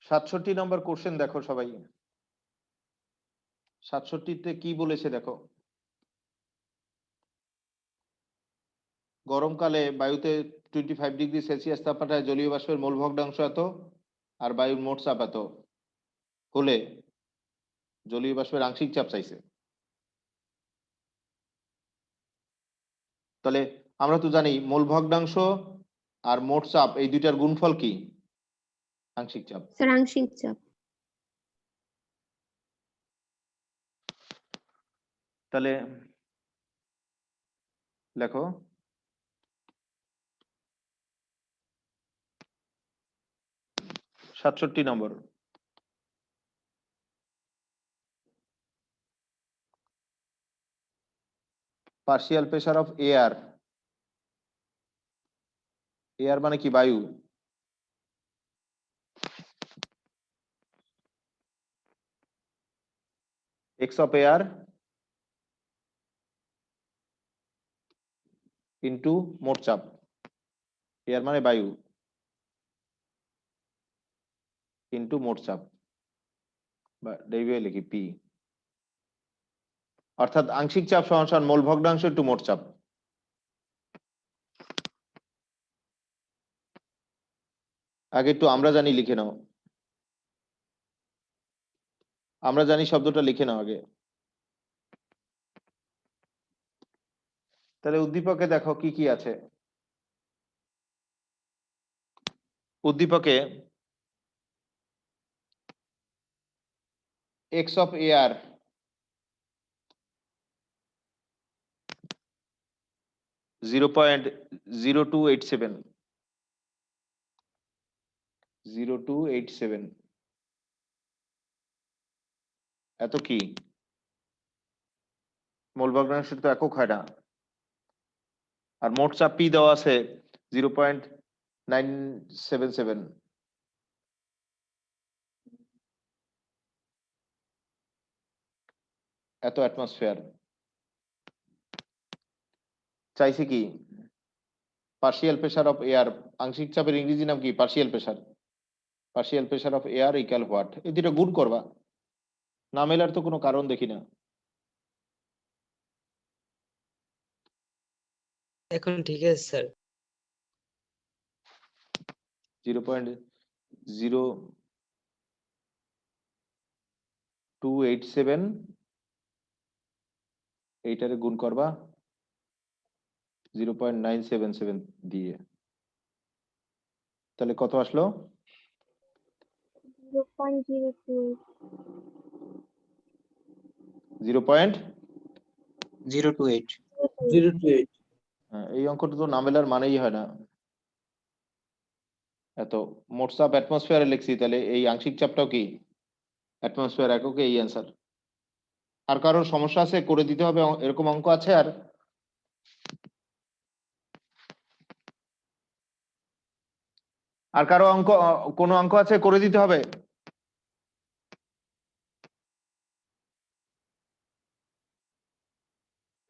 67 নম্বর question দেখো সবাই। 67তে কি বলেছে দেখো। গরমকালে বায়ুতে 25 ডিগ্রি সেলসিয়াস তাপমাত্রায় জলীয় বাষ্পের মোল ভগ্নাংশ এত আর বায়ুর মোট চাপ এত হলে জলীয় বাষ্পের আংশিক চাপ চাইছে। তাহলে আমরা তো জানি মোল ভগ্নাংশ আর মোট চাপ এই দুইটার গুণফল কি? আংশিক চাপ। স্যার আংশিক চাপ। তাহলে লেখো সাতষট্টি number. Partial pressure of air. Air মানে কি? বায়ু। এক্স অফ এয়ার ইন্টু মোট চাপ। এয়ার মানে বায়ু ইন্টু মোট চাপ, বা ডেরিভেটিভ লিখি পি। অর্থাৎ আংশিক চাপ সমান মোল ভগ্নাংশ ইন্টু মোট চাপ। আগে একটু আমরা জানি লিখে নাও। আমরা জানি শব্দটা লিখে নাও আগে। তাহলে উদ্দীপকে দেখো কি কি আছে। উদ্দীপকে এক্স অফ এয়ার (0.0287 এত কি? মোল ভগ্নাংশের তো একক হয় না। আর মোট চাপ পি দেওয়া আছে 0.977। এত অ্যাটমসফিয়ার চাইছে কি? Partial pressure of air. আংশিক চাপের ইংরেজি নাম কি? Partial pressure. Partial pressure of air equal what? এই দুটো গুণ করবা, না মেলার তো কোনো কারণ দেখি না। এখন ঠিক আছে স্যার। 0.0287 এইটারে গুণ করবা 0.977 দিয়ে, তাহলে কত আসলো? 0.028। এই অঙ্কটা তো না মেলার মানেই হয় না। এত মোট চাপ অ্যাটমসফিয়ারে লিখছি, তাহলে এই আংশিক চাপটাও কি অ্যাটমসফিয়ার এককে? এই অ্যান্সার। আর কারোর সমস্যা আছে? করে দিতে হবে এরকম অঙ্ক আছে? আর কারো অঙ্ক, কোনো অঙ্ক আছে করে দিতে হবে?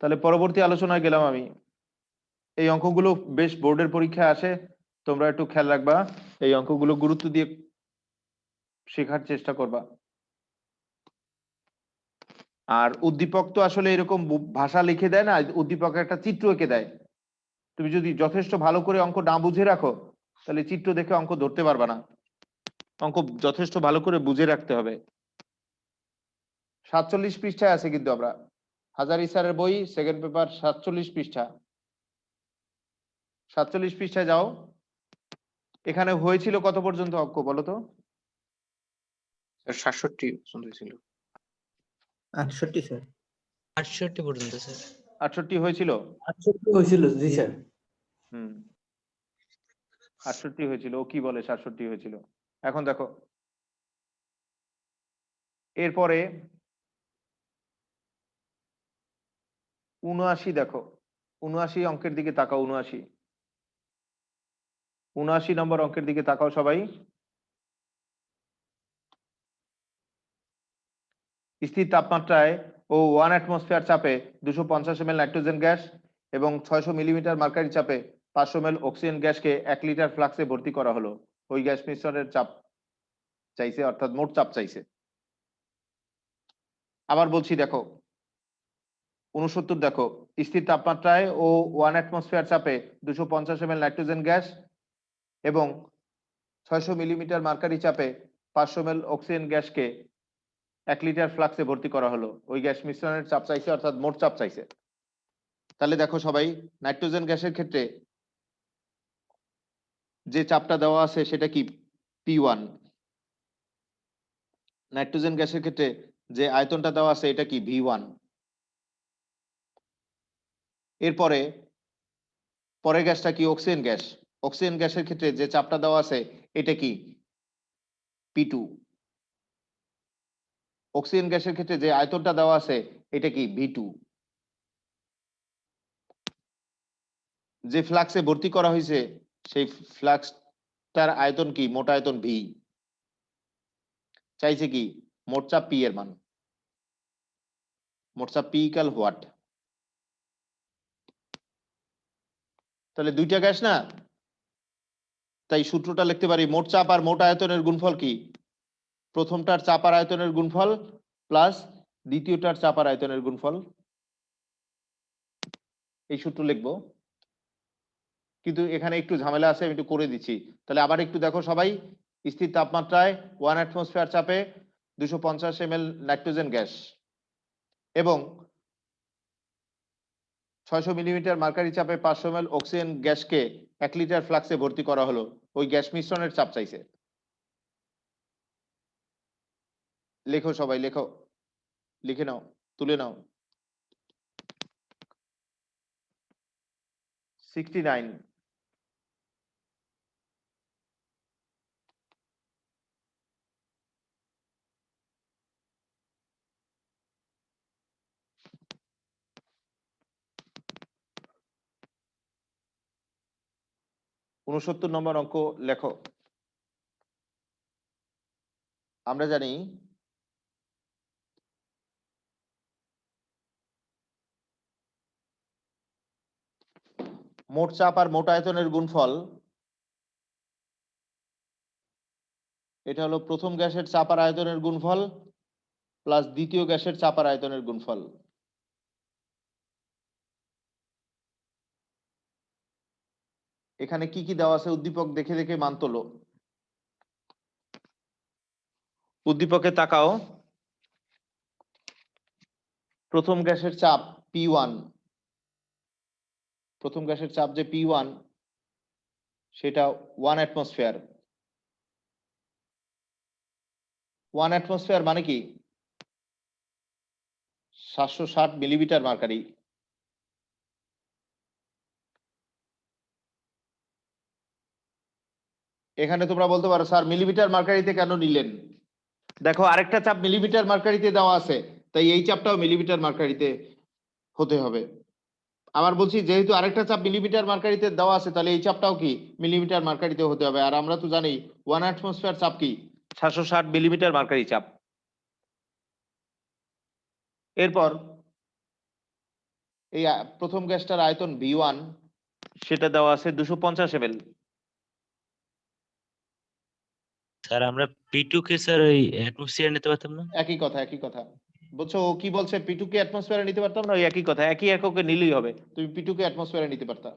তাহলে পরবর্তী আলোচনায় গেলাম আমি। এই অঙ্কগুলো বেশ বোর্ডের পরীক্ষায় আসে, তোমরা একটু খেয়াল রাখবা। এই অঙ্কগুলো গুরুত্ব দিয়ে শেখার চেষ্টা করবা। আর উদ্দীপক তো আসলে এরকম ভাষা লিখে দেয় না, উদ্দীপক একটা চিত্র এঁকে দেয়। তুমি যদি যথেষ্ট ভালো করে অঙ্ক না বুঝে রাখো, তাহলে চিত্র দেখে অঙ্ক ধরতে পারবা না। অঙ্ক যথেষ্ট ভালো করে বুঝে রাখতে হবে। 47 পৃষ্ঠায় আছে কিন্তু আমরা, হাজারি স্যারের বই সেকেন্ড পেপার 47 পৃষ্ঠা। 47 পৃষ্ঠায় যাও। এখানে হয়েছিল কত পর্যন্ত অঙ্ক বলো তো? 67 পর্যন্ত ছিল। 68 স্যার। 68 পর্যন্ত স্যার। 68 হয়েছিল? 68 হয়েছিল জি স্যার। 68 হয়েছিল। ও কি বলে 67 হয়েছিল? এখন দেখো, এরপরে 79 দেখো। 79 অঙ্কের দিকে তাকাও। 79 নম্বর অঙ্কের দিকে তাকাও সবাই। স্থির তাপমাত্রায় ও 1 অ্যাটমসফিয়ার চাপে 250 ml নাইট্রোজেন গ্যাস এবং 600 মিলিমিটার মার্কারি চাপে 500 ml অক্সিজেন গ্যাসকে 1 লিটার ফ্লাক্সে ভর্তি করা হলো। ওই গ্যাস মিশ্রণের চাপ চাইছে, অর্থাৎ মোট চাপ চাইছে। আবার বলছি দেখো 69 দেখো, স্থির তাপমাত্রায় ও 1 অ্যাটমসফিয়ার চাপে 250 ml নাইট্রোজেন গ্যাস এবং 600 মিলিমিটার মার্কারি চাপে 500 ml অক্সিজেন গ্যাসকে 1 লিটার ফ্লাক্সে ভর্তি করা হলো। ওই গ্যাস মিশ্রণের চাপ চাইছে, অর্থাৎ মোট চাপ চাইছে। তাহলে দেখো সবাই, নাইট্রোজেন গ্যাসের ক্ষেত্রে যে চাপটা দেওয়া আছে সেটা কি P1, নাইট্রোজেন গ্যাসের ক্ষেত্রে যে আয়তনটা দেওয়া আছে এটা কি V1। এরপরে পরের গ্যাসটা কি অক্সিজেন গ্যাস, অক্সিজেন গ্যাসের ক্ষেত্রে যে চাপটা দেওয়া আছে এটা কি P2। অক্সিজেন গ্যাসের ক্ষেত্রে যে আয়তনটা দেওয়া আছে এটা কি V2। যে ফ্লাক্সে ভর্তি করা হয়েছে সেই ফ্লাক্সটার আয়তন কি, মোট আয়তন V। চাইছে কি মোট চাপ P এর মান। মোট চাপ P ইকুয়াল হোয়াট? তাহলে দুইটা গ্যাস না, তাই সূত্রটা লিখতে পারি মোট চাপ আর মোট আয়তনের গুণফল কি, প্রথমটার চাপ আর আয়তনের গুণফল প্লাস দ্বিতীয়টার চাপ আর আয়তনের গুণফল। এই সূত্র লিখবো, কিন্তু এখানে একটু ঝামেলা আছে, আমি একটু করে দিচ্ছি। তাহলে আবার একটু দেখো সবাই, স্থির তাপমাত্রায় 1 অ্যাটমসফিয়ার চাপে 250 ml নাইট্রোজেন গ্যাস এবং 600 মিলিমিটার মার্কারি চাপে 500 ml অক্সিজেন গ্যাসকে 1 লিটার ফ্লাক্সে ভর্তি করা হলো। ওই গ্যাস মিশ্রণের চাপ চাইছে। লেখো সবাই, লেখো, লিখে নাও, তুলে নাও। 69, ঊনসত্তর নম্বর অঙ্ক লেখো। আমরা জানি মোট চাপ আর মোট আয়তনের গুণফল, এটা হলো প্রথম গ্যাসের চাপ আর আয়তনের গুণফল প্লাস দ্বিতীয় গ্যাসের চাপ আর আয়তনের গুণফল। এখানে কি কি দেওয়া আছে উদ্দীপক দেখে দেখে মান তোলো। উদ্দীপকে তাকাও, প্রথম গ্যাসের চাপ P1, প্রথম গ্যাসের চাপ যে P1 সেটা 1 অ্যাটমসফিয়ার। 1 অ্যাটমসফিয়ার মানে কি 760 মিলিমিটার মার্কারি। এখানে তোমরা বলতে পারো স্যার মিলিমিটার মার্কারিতে কেন নিলেন? দেখো আরেকটা চাপ মিলিমিটার মার্কারিতে দেওয়া আছে, তাই এই চাপটাও মিলিমিটার মার্কারিতে হতে হবে। আবার বলছি যেহেতু আরেকটা চাপ মিলিমিটার মার্কারিতে দেওয়া আছে, তাহলে এই চাপটাও কি মিলিমিটার মার্কারিতে হতে হবে। আর আমরা তো জানি 1 অ্যাটমসফিয়ার চাপ কি 760 মিলিমিটার মার্কারি চাপ। এরপর এই প্রথম গ্যাসটার আয়তন V1, সেটা দেওয়া আছে 250 ml। স্যার আমরা P2 কে স্যার ওই অ্যাটমোস্ফিয়ার নিতে পারতাম না? একই কথা, একই কথা। বুঝছো ও কি বলছে? P2 কে অ্যাটমসফিয়ারে নিতে পারতাম না, ওই একই কথা, একই এককে নিলেই হবে। তুমি P2 কে অ্যাটমসফিয়ারে নিতে পারতা।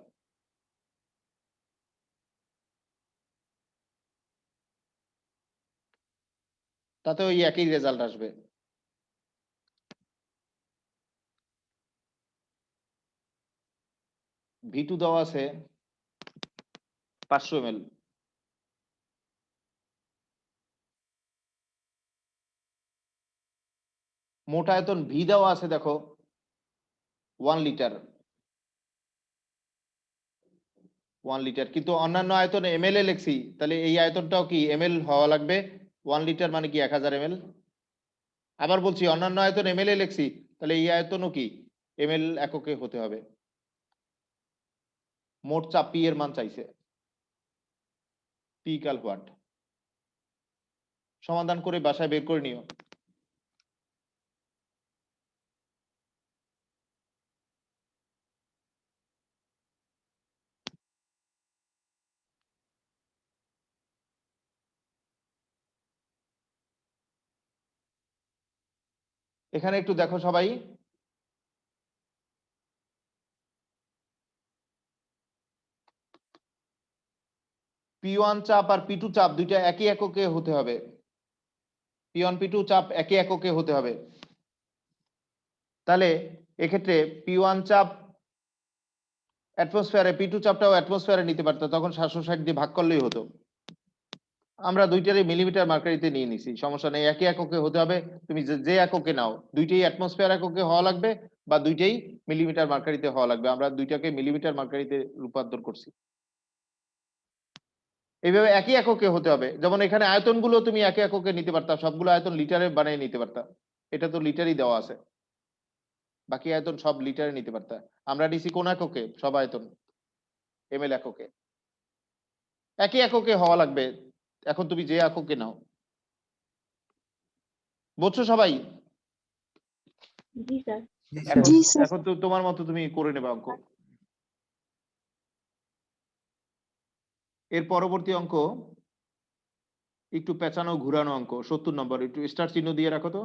তাতে ওই একই রেজাল্ট আসবে। V2 দেওয়া আছে 500 ml। মোট আয়তন V দেওয়া আছে দেখো 1 লিটার, 1 লিটার, কিন্তু অন্যান্য আয়তন ml এ লিখছি, তাহলে এই আয়তনটাও কি ml হওয়া লাগবে। 1 লিটার মানে কি 1000 ml। আবার বলছি অন্যান্য আয়তন ml এ লিখছি, তাহলে এই আয়তনও কি ml এককে হতে হবে। মোট চাপ P এর মান চাইছে, P ইকুয়াল হোয়াট? সমাধান করে বাসায় বের করে নিও। এখানে একটু দেখো সবাই, P1 চাপ আর P2 চাপ দুইটা একই এককে হতে হবে। P1 P2 চাপ একই এককে হতে হবে। তাহলে এক্ষেত্রে P1 চাপ অ্যাটমসফিয়ারে, P2 চাপটাও অ্যাটমসফিয়ারে নিতে পারতো, তখন 760 দিয়ে ভাগ করলেই হতো। আমরা দুইটারই মিলিমিটার মার্কারিতে নিয়ে নিছি, সমস্যা নেই, একই এককে হতে হবে। তুমি যে এককে নাও, দুইটাই অ্যাটমসফিয়ার এককে হওয়া লাগবে বা দুইটাই মিলিমিটার মার্কারিতে হওয়া লাগবে। আমরা দুইটাকে মিলিমিটার মার্কারিতে রূপান্তর করছি। এইভাবে একই এককে হতে হবে। যেমন এখানে আয়তনগুলো তুমি একই এককে নিতে পারতা, সবগুলো আয়তন লিটারে বানিয়ে নিতে পারতা, এটা তো লিটারই দেওয়া আছে, বাকি আয়তন সব লিটারে নিতে পারতা। আমরা নিছি কোন এককে? সব আয়তন এমএল এককে। একই এককে হওয়া লাগবে, এখন তুমি যে এককে নাও। বুঝছো সবাই? জি স্যার। এখন জি স্যার। এখন তো তোমার মতো তুমি করে নেবে অঙ্ক। এর পরবর্তী অঙ্ক একটু পেঁচানো ঘুরানো অঙ্ক, 70 নম্বর। একটু স্টার চিহ্ন দিয়ে রাখো তো,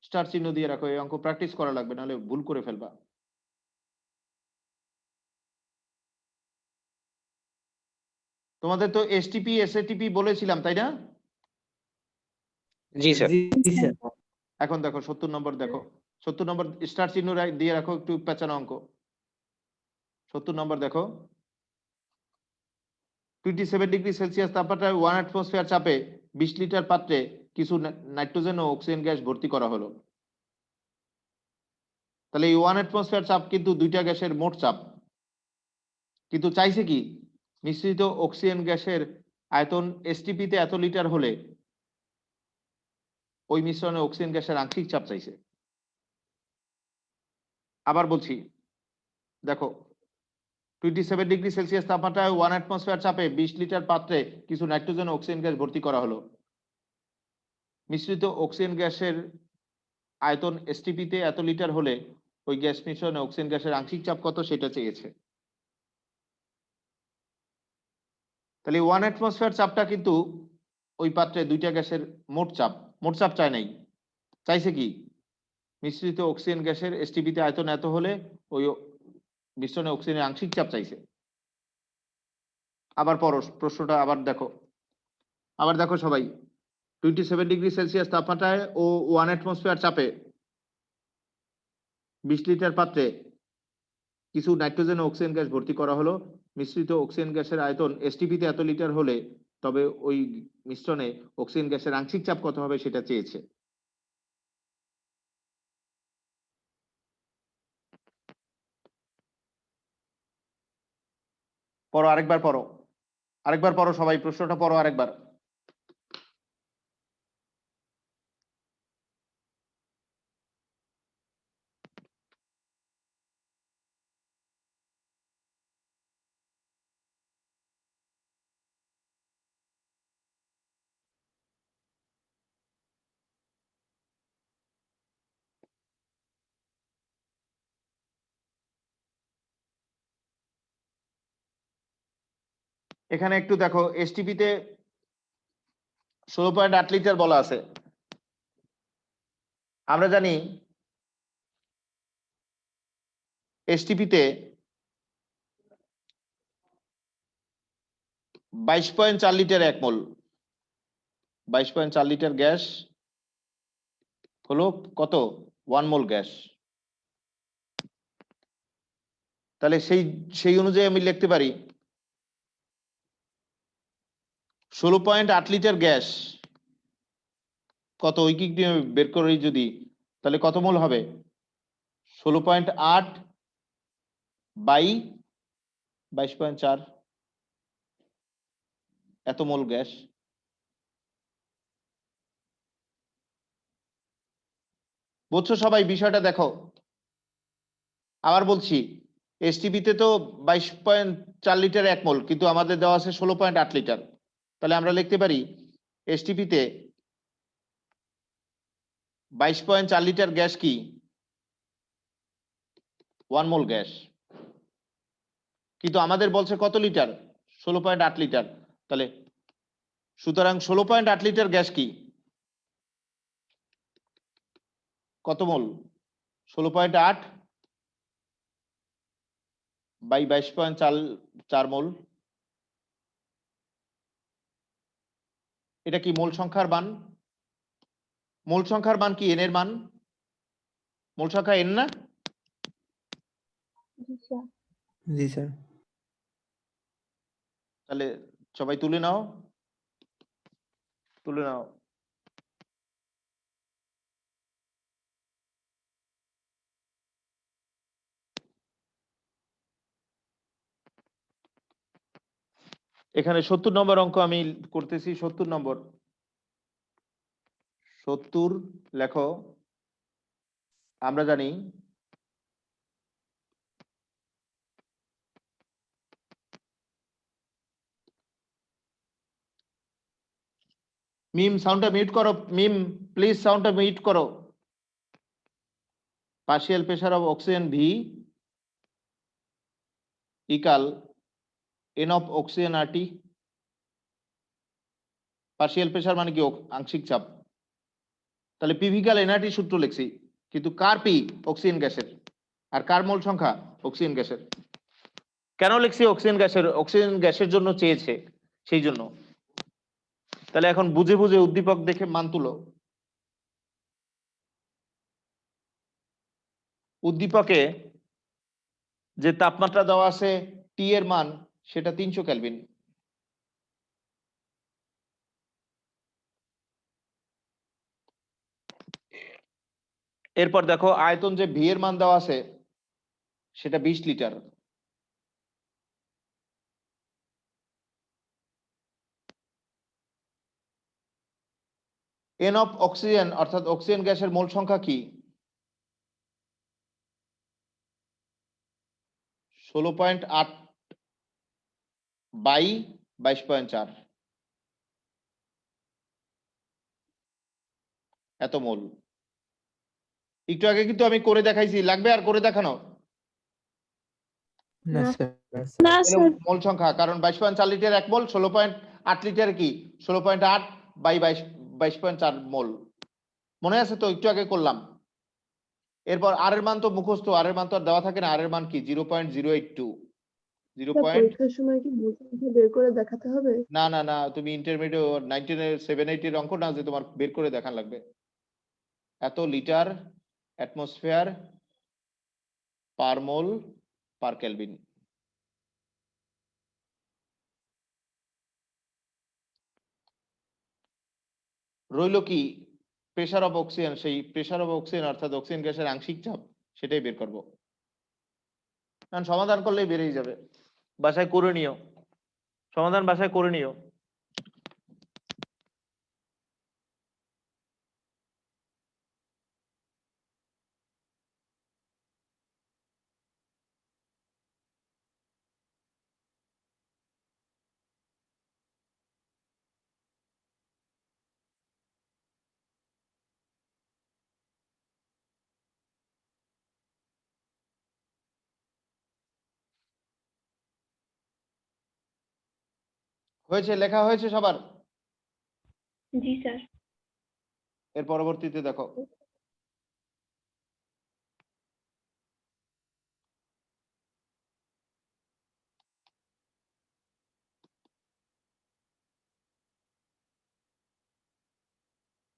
স্টার চিহ্ন দিয়ে রাখো, এই অঙ্ক প্র্যাকটিস করা লাগবে, নাহলে ভুল করে ফেলবা। তোমাদের তো এসটিপি এসএটিপি বলেছিলাম, তাই না? জি স্যার। জি স্যার। এখন দেখো 70 নম্বর, দেখো 70 নম্বর স্টার চিহ্ন দিয়ে রাখো, একটু পেঁচানো অঙ্ক। 70 নম্বর দেখো, 27 ডিগ্রি সেলসিয়াস তাপমাত্রায় 1 অ্যাটমসফিয়ার চাপে 20 লিটার পাত্রে কিছু নাইট্রোজেন ও অক্সিজেন গ্যাস ভর্তি করা হলো। তাহলে এই 1 অ্যাটমসফিয়ার চাপ কিন্তু দুইটা গ্যাসের মোট চাপ, কিন্তু চাইছে কি মিশ্রিত অক্সিজেন গ্যাসের আয়তন এসটিপি তে এত লিটার হলে ওই মিশ্রণে অক্সিজেন গ্যাসের আংশিক চাপ চাইছে। আবার বলছি, দেখো 27 ডিগ্রি সেলসিয়াস তাপমাত্রায় 1 অ্যাটমসফিয়ার চাপে 20 লিটার পাত্রে কিছু নাইট্রোজেন ও অক্সিজেন গ্যাস ভর্তি করা হলো। মিশ্রিত অক্সিজেন গ্যাসের আয়তন এসটিপি তে এত লিটার হলে ওই গ্যাস মিশ্রণে অক্সিজেন গ্যাসের আংশিক চাপ কত সেটা চেয়েছে। তাহলে 1 অ্যাটমসফিয়ার চাপটা কিন্তু ওই পাত্রে দুইটা গ্যাসের মোট চাপ, মোট চাপ চায় নাই, চাইছে কি মিশ্রিত অক্সিজেন গ্যাসের এসটিপি তে আয়তন এত হলে ওই মিশ্রণে অক্সিজেনের আংশিক চাপ চাইছে। আবার পরো প্রশ্নটা আবার দেখো সবাই, 27 ডিগ্রি সেলসিয়াস তাপমাত্রায় ও 1 অ্যাটমসফিয়ার চাপে 20 লিটার পাত্রে কিছু নাইট্রোজেন ও অক্সিজেন গ্যাস ভর্তি করা হলো। মিশ্রিত অক্সিজেন গ্যাসের আয়তন এসটিপি তে এত লিটার হলে তবে ওই মিশ্রণে অক্সিজেন গ্যাসের আংশিক চাপ কত হবে সেটা চেয়েছে। পড়ো, আরেকবার পড়ো, আরেকবার পড়ো সবাই, প্রশ্নটা পড়ো আরেকবার। এখানে একটু দেখো, এসটিপি তে 16.8 লিটার বলা আছে। আমরা জানি এসটিপি তে 22.4 লিটার 1 মোল, 22.4 লিটার গ্যাস হলো কত 1 মোল গ্যাস। তাহলে সেই অনুযায়ী আমি লিখতে পারি 16.8 লিটার গ্যাস কত ঐকিক নিয়মে বের করি যদি, তাহলে কত মোল হবে? 16.8 বাই 22.4, এত মোল গ্যাস। বুঝছো সবাই বিষয়টা? দেখো আবার বলছি, এসটিপি তে তো 22.4 লিটার 1 মোল, কিন্তু আমাদের দেওয়া আছে 16.8 লিটার। তাহলে আমরা লিখতে পারি এসটিপি তে 22.4 লিটার গ্যাস কি 1 মোল গ্যাস, কিন্তু আমাদের বলছে কত লিটার? 16.8 লিটার। তাহলে সুতরাং 16.8 লিটার গ্যাস কি কত মোল? 16.8 বাই 22.4 মোল। এটা কি মোল সংখ্যার মান? মোল সংখ্যার মান কি এন এর মান? মোল সংখ্যা এন না? জি স্যার। জি স্যার। তাহলে সবাই তুলে নাও, তুলে নাও। এখানে 70 নম্বর অঙ্ক আমি করতেছি। 70 নম্বর, 70 লেখো। আমরা জানি মিম সাউন্ডটা মিউট করো। মিম প্লিজ সাউন্ডটা মিউট করো। Partial pressure of oxygen V equal N of oxygen R T. Partial pressure মানে কি? আংশিক চাপ। তাহলে পিভিকাল এনআরটি সূত্র লিখছি, কিন্তু কার? পি অক্সিজেন গ্যাসের। আর কার মোল সংখ্যা? অক্সিজেন গ্যাসের। কেন লিখছি অক্সিজেন গ্যাসের? অক্সিজেন গ্যাসের জন্য চেয়েছে, সেই জন্য। তাহলে এখন বুঝে বুঝে উদ্দীপক দেখে মান তুলো। উদ্দীপকে যে তাপমাত্রা দেওয়া আছে টি এর মান, সেটা 300 কেলভিন। এরপর দেখো আয়তন যে ভি এর মান দেওয়া আছে সেটা 20 লিটার। এন অফ অক্সিজেন অর্থাৎ অক্সিজেন গ্যাসের মোল সংখ্যা কি? 16.8 বাই 22.4, এত মোল। একটু আগে কিন্তু আমি করে দেখাইছি, লাগবে আর করে দেখানো? না না। স্যার। না এরকম স্যার। মোল সংখ্যা, কারণ 22.4 লিটার 1 মোল, 16.8 লিটার কি 16.8 বাই 22.4 মোল। মনে আছে তো? একটু আগে করলাম। এরপর আর এর মান তো মুখস্থ, আর এর মান তো আর দেওয়া থাকে না। আর এর মান কি? 0.082। পরীক্ষার সময় কি মোল সংখ্যা বের করে দেখাতে হবে? না না না, তুমি ইন্টারমিডিয়েট 19 এর 7-8 এর অঙ্ক না যে তোমার বের করে দেখান লাগবে। এত লিটার অ্যাটমসফিয়ার পার মোল পার কেলভিন। রইল কি? Pressure of oxygen. সেই প্রেসার অফ অক্সিজেন অর্থাৎ অক্সিজেন গ্যাসের আংশিক চাপ, সেটাই বের করব। কারণ সমাধান করলেই বেরিয়ে যাবে। বাসায় করে নিও, সমাধান বাসায় করে নিও। হয়েছে? লেখা হয়েছে সবার? জি স্যার। এর পরবর্তীতে দেখো,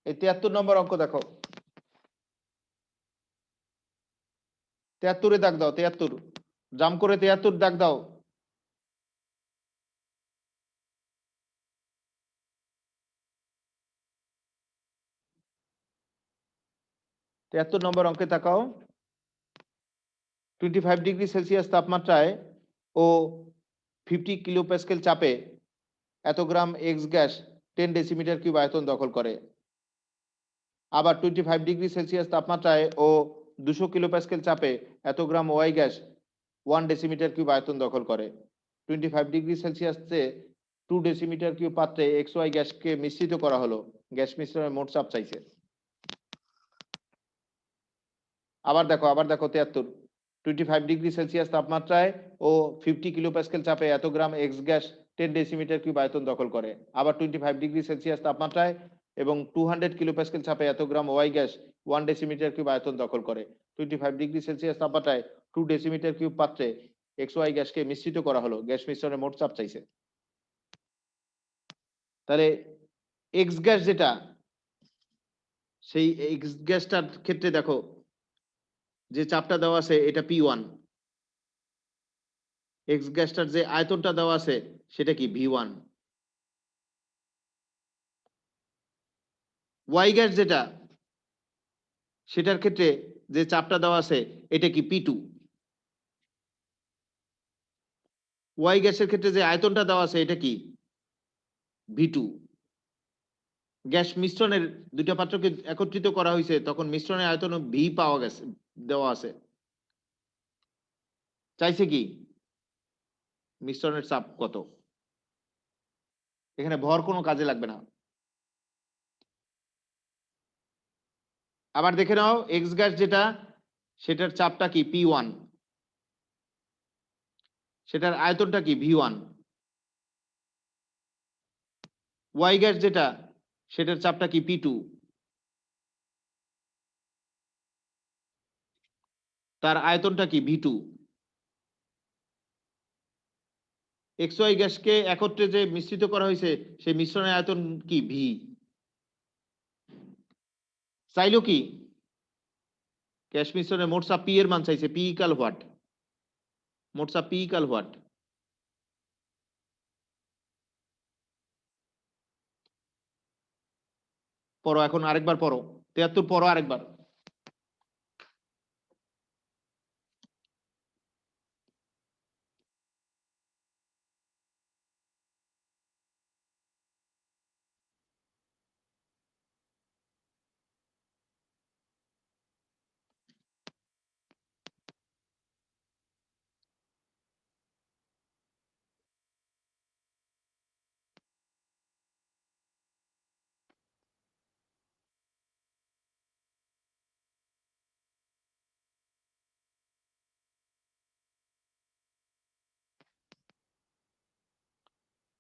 এই 73 নম্বর অঙ্ক দেখো। 73-এ দাগ দাও। 73 জাম করে 73 দাগ দাও। তিয়াত্তর নম্বর অঙ্কে তাকাও। 25 ডিগ্রি সেলসিয়াস তাপমাত্রায় ও 50 কিলো প্যাসকেল চাপে এত গ্রাম এক্স গ্যাস 10 ডেসিমিটার কিউব আয়তন দখল করে। আবার 25 ডিগ্রি সেলসিয়াস তাপমাত্রায় ও 200 কিলো প্যাসকেল চাপে এত গ্রাম ওয়াই গ্যাস 1 ডেসিমিটার কিউব আয়তন দখল করে। 25 ডিগ্রি সেলসিয়াসে 2 ডেসিমিটার কিউব পাত্রে এক্স ওয়াই গ্যাসকে মিশ্রিত করা হলো। গ্যাস মিশ্রণের মোট চাপ চাইছে। আবার দেখো 73, 25 ডিগ্রি সেলসিয়াস তাপমাত্রায় ও 50 কিলো প্যাসকেল চাপে এত গ্রাম এক্স গ্যাস 10 ডেসিমিটার কিউব আয়তন দখল করে। আবার 25 ডিগ্রি সেলসিয়াস তাপমাত্রায় এবং 200 কিলোপ্যাসকেল চাপে এত গ্রাম ওয়াই গ্যাস 1 ডেসিমিটার কিউব আয়তন দখল করে। 25 ডিগ্রি সেলসিয়াস তাপমাত্রায় 2 ডেসিমিটার কিউব পাত্রে XY গ্যাসকে মিশ্রিত করা হলো। গ্যাস মিশ্রণে মোট চাপ চাইছে। তাহলে এক্স গ্যাস যেটা, সেই এক্স গ্যাসটার ক্ষেত্রে দেখো যে চাপটা দেওয়া আছে এটা P1, এক্স গ্যাসটার যে আয়তনটা দেওয়া আছে সেটা কি V1, ওয়াই গ্যাস যেটা সেটার ক্ষেত্রে যে চাপটা দেওয়া আছে এটা কি P2, ওয়াই গ্যাসের ক্ষেত্রে যে আয়তনটা দেওয়া আছে এটা কি V2। গ্যাস মিশ্রণের দুইটা পাত্রকে একত্রিত করা হয়েছে, তখন মিশ্রণের আয়তন V পাওয়া গেছে, দেওয়া আছে। চাইছে কি মিশ্রণের চাপ কত। এখানে ভর কোনো কাজে লাগবে না। আবার দেখে নাও এক্স গ্যাস যেটা সেটার চাপটা কি P1, সেটার আয়তনটা কি V1। ওয়াই গ্যাস যেটা সেটার চাপটা কি P2, তার আয়তনটা কি V2। এক্স ওয়াই গ্যাসকে একত্রে যে মিশ্রিত করা হয়েছে সেই মিশ্রণের আয়তন কি V। চাইলো কি গ্যাস মিশ্রণে মোট চাপ P এর মান চাইছে, P ইকাল হোয়াট, মোট চাপ P ইকাল হোয়াট। পড়ো এখন আরেকবার পড়ো, 73 পড়ো আরেকবার।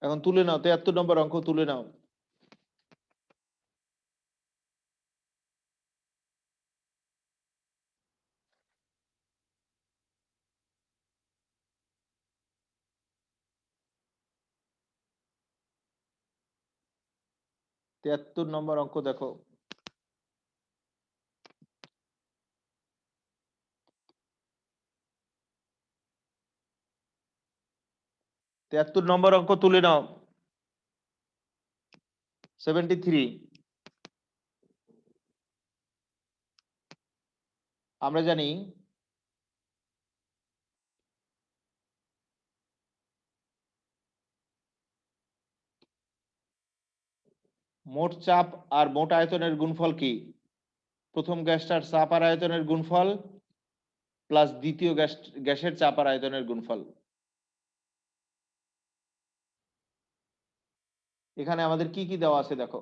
এখন তুলে নাও 73 নম্বর অঙ্ক তুলে নাও। তিয়াত্তর নম্বর অঙ্ক দেখো। তিয়াত্তর নম্বর অঙ্ক তুলে নাও। 73। আমরা জানি মোট চাপ আর মোট আয়তনের গুণফল কি? প্রথম গ্যাসটার চাপ আর আয়তনের গুণফল প্লাস দ্বিতীয় গ্যাসের চাপ আর আয়তনের গুণফল। এখানে আমাদের কি কি দেওয়া আছে দেখো।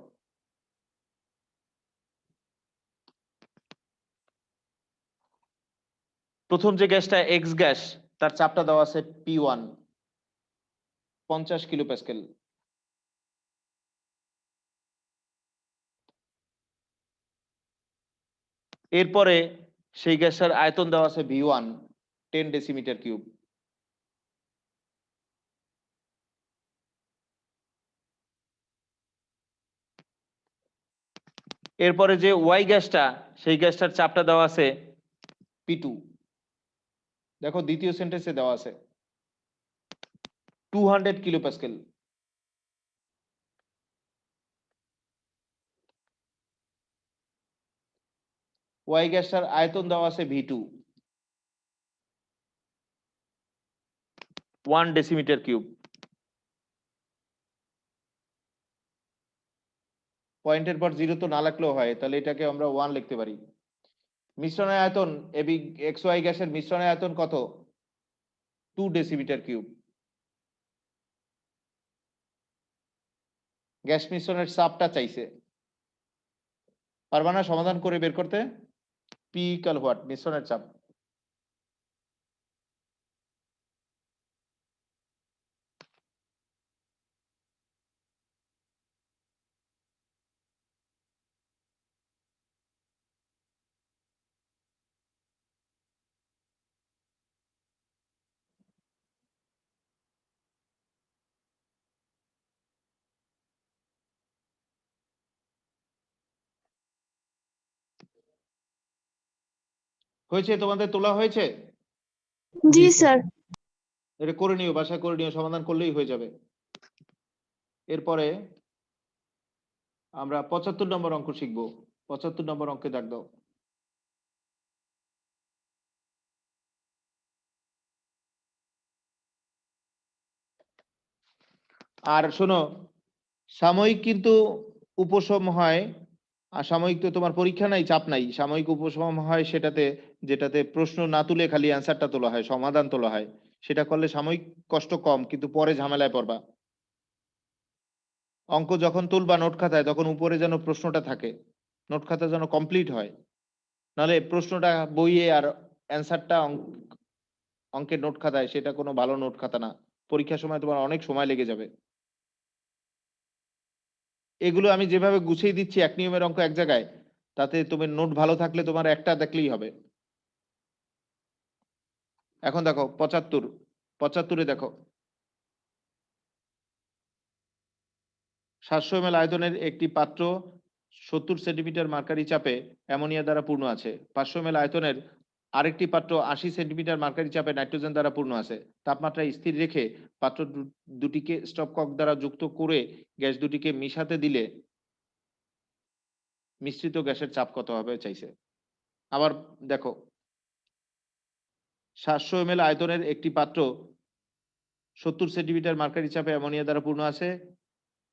প্রথম যে গ্যাসটা এক্স গ্যাস তার চাপটা দেওয়া আছে P1 50 কিলোপ্যাসকেল। এরপরে সেই গ্যাসের আয়তন দেওয়া আছে V1 10 ডেসিমিটার কিউব। এরপরে যে ওয়াই গ্যাসটা সেই গ্যাসটার চাপটা দেওয়া আছে P2। দেখো দ্বিতীয় সেন্টেন্সে দেওয়া আছে 200 কিলোপ্যাসকেল। ওয়াই গ্যাসটার আয়তন দেওয়া আছে V2 1 ডেসিমিটার কিউব। পয়েন্টের পর 0 তো না লাগলেও হয়, তাহলে এটাকে আমরা 1 লিখতে পারি। মিশ্রণের আয়তন এবি এক্স ওয়াই গ্যাসের মিশ্রণের আয়তন কত? 2 ডেসিমিটার কিউব। গ্যাস মিশ্রণের চাপটা চাইছে, পারবা না সমাধান করে বের করতে? পি ইকুয়াল হোয়াট, মিশ্রণের চাপ। হয়েছে? তোমাদের তোলা হয়েছে? জি স্যার। এটা করে নিও, বাসায় করে নিও, সমাধান করলেই হয়ে যাবে। এরপরে আমরা 75 নম্বর অঙ্ক শিখবো। 75 নম্বর অঙ্কে দাগ দাও। আর শোনো, সাময়িক কিন্তু উপশম হয়, আর সাময়িক তো তোমার পরীক্ষা নাই, চাপ নাই। সাময়িক উপশম হয় সেটাতে, যেটাতে প্রশ্ন না তুলে খালি অ্যান্সারটা তোলা হয়, সমাধান তোলা হয়। সেটা করলে সাময়িক কষ্ট কম, কিন্তু পরে ঝামেলায় পড়বা। অঙ্ক যখন তুলবা নোট খাতায়, তখন উপরে যেন প্রশ্নটা থাকে, নোট খাতা যেন কমপ্লিট হয়। নাহলে প্রশ্নটা বইয়ে আর অ্যান্সারটা অঙ্কের নোট খাতায়, সেটা কোনো ভালো নোট খাতা না। পরীক্ষার সময় তোমার অনেক সময় লেগে যাবে। এগুলো আমি যেভাবে গুছিয়ে দিচ্ছি, এক নিয়মের অঙ্ক এক জায়গায়, তাতে তুমি নোট ভালো থাকলে তোমার একটা দেখলেই হবে। এখন দেখো 75 দেখো, 700 ml আয়তনের একটি পাত্র 70 সেন্টিমিটার মার্কারি চাপে অ্যামোনিয়া দ্বারা পূর্ণ আছে। 500 ml আয়তনের আরেকটি পাত্র 80 সেন্টিমিটার মার্কারি চাপে নাইট্রোজেন দ্বারা পূর্ণ আছে। তাপমাত্রা স্থির রেখে পাত্র দুটিকে স্টপকক দ্বারা যুক্ত করে গ্যাস দুটিকে মিশাতে দিলে মিশ্রিত গ্যাসের চাপ কত হবে চাইছে। আবার দেখো, 700 ml আয়তনের একটি পাত্র 70 সেন্টিমিটার মার্কারি চাপে অ্যামোনিয়া দ্বারা পূর্ণ আছে।